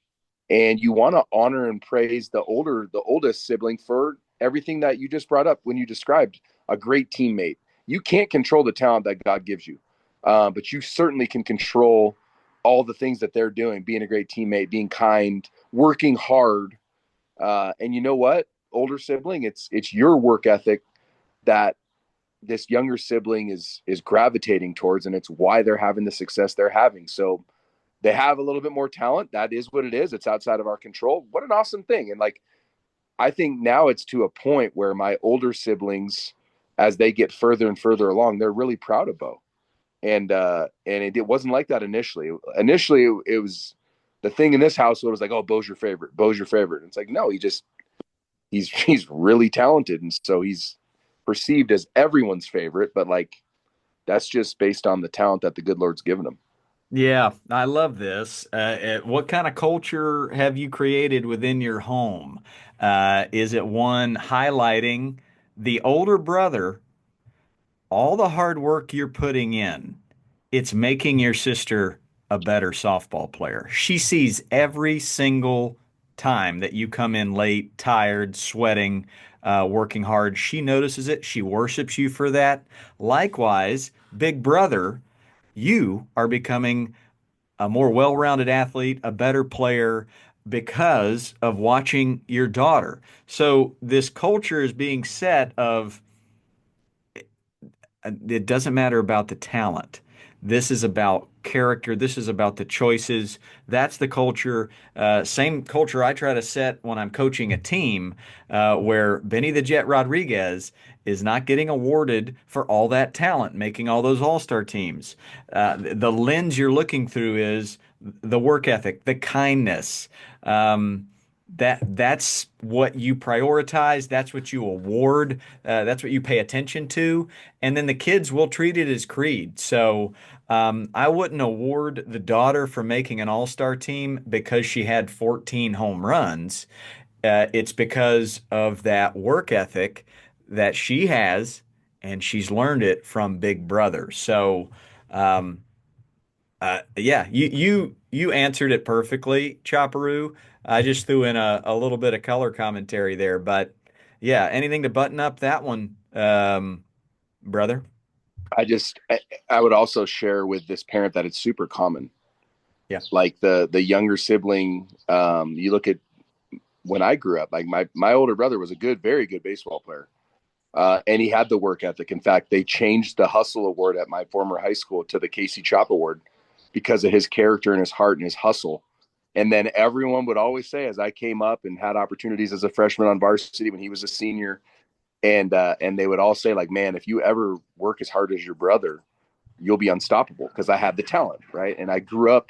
And you want to honor and praise the oldest sibling for everything that you just brought up when you described a great teammate. You can't control the talent that God gives you, but you certainly can control all the things that they're doing, being a great teammate, being kind, working hard. And you know what? Older sibling, it's your work ethic that this younger sibling is gravitating towards, and it's why they're having the success they're having. So they have a little bit more talent. That is what it is. It's outside of our control. What an awesome thing. And like, I think now it's to a point where my older siblings, as they get further and further along, they're really proud of Bo. And it wasn't like that initially. Initially, it was the thing in this household was like, oh, Bo's your favorite. Bo's your favorite. And it's like, no, he's really talented, and so he's perceived as everyone's favorite. But like, that's just based on the talent that the good Lord's given him. Yeah, I love this. What kind of culture have you created within your home? Is it one highlighting the older brother, all the hard work you're putting in? It's making your sister a better softball player. She sees every single time that you come in late, tired, sweating, working hard. She notices it. She worships you for that. Likewise, big brother, you are becoming a more well-rounded athlete, a better player because of watching your daughter. So this culture is being set of it doesn't matter about the talent. This is about character. This is about the choices. That's the culture. Same culture I try to set when I'm coaching a team, where Benny the Jet Rodriguez is not getting awarded for all that talent, making all those all-star teams. The lens you're looking through is the work ethic, the kindness. That's what you prioritize. That's what you award. That's what you pay attention to. And then the kids will treat it as creed. So I wouldn't award the daughter for making an all-star team because she had 14 home runs. It's because of that work ethic that she has, and she's learned it from Big Brother. So um, yeah, you answered it perfectly, Chopperoo. I just threw in a little bit of color commentary there, but yeah, anything to button up that one, brother? I would also share with this parent that it's super common. Yeah. Like the younger sibling, you look at when I grew up, like my older brother was a very good baseball player. And he had the work ethic. In fact, they changed the Hustle Award at my former high school to the Casey Chop Award because of his character and his heart and his hustle. And then everyone would always say, as I came up and had opportunities as a freshman on varsity when he was a senior, and they would all say, like, man, if you ever work as hard as your brother, you'll be unstoppable, because I had the talent, right? And I grew up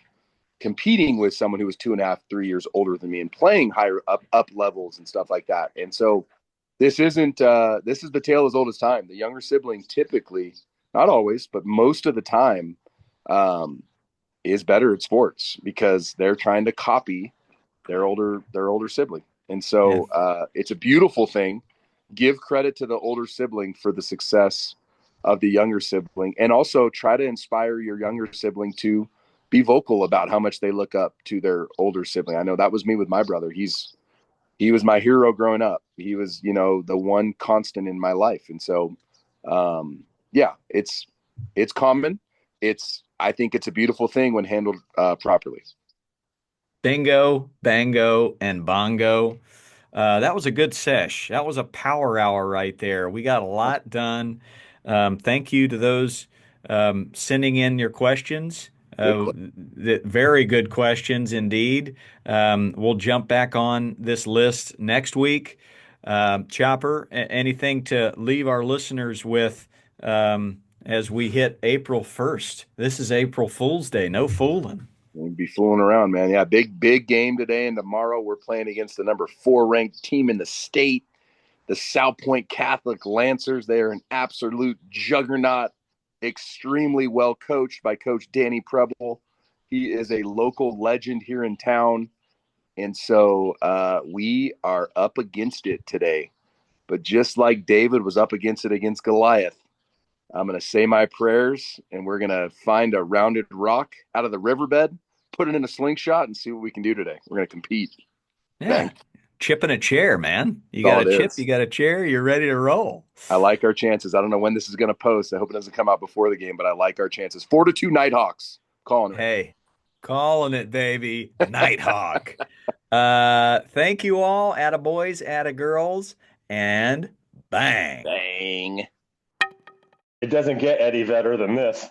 competing with someone who was 2.5, 3 years older than me and playing higher up levels and stuff like that. And so this isn't this is the tale as old as time. The younger sibling typically, not always, but most of the time, is better at sports because they're trying to copy their older sibling. And Yeah. so it's a beautiful thing. Give credit to the older sibling for the success of the younger sibling, and also try to inspire your younger sibling to be vocal about how much they look up to their older sibling. I know that was me with my brother. He was my hero growing up. He was, you know, the one constant in my life. And so, yeah, it's common. I think it's a beautiful thing when handled properly. Bingo, bango, and bongo. That was a good sesh. That was a power hour right there. We got a lot done. Thank you to those sending in your questions. Very good questions indeed. We'll jump back on this list next week. Chopper, anything to leave our listeners with as we hit April 1st? This is April Fool's Day. No fooling. We'd be fooling around, man. Yeah, big game today and tomorrow. We're playing against the number 4 ranked team in the state, the South Point Catholic Lancers. They are an absolute juggernaut, extremely well coached by Coach Danny Preble. He is a local legend here in town. And so we are up against it today. But just like David was up against it against Goliath, I'm going to say my prayers, and we're going to find a rounded rock out of the riverbed, put it in a slingshot, and see what we can do today. We're going to compete. Yeah. Bang. Chipping a chair, man. You got a chip, you got a chair, you're ready to roll. I like our chances. I don't know when this is going to post. I hope it doesn't come out before the game, but I like our chances. 4-2 Nighthawks. Calling it. Hey, calling it, baby. Nighthawk. Thank you all, attaboys, attagirls, and bang. Bang. It doesn't get any better than this.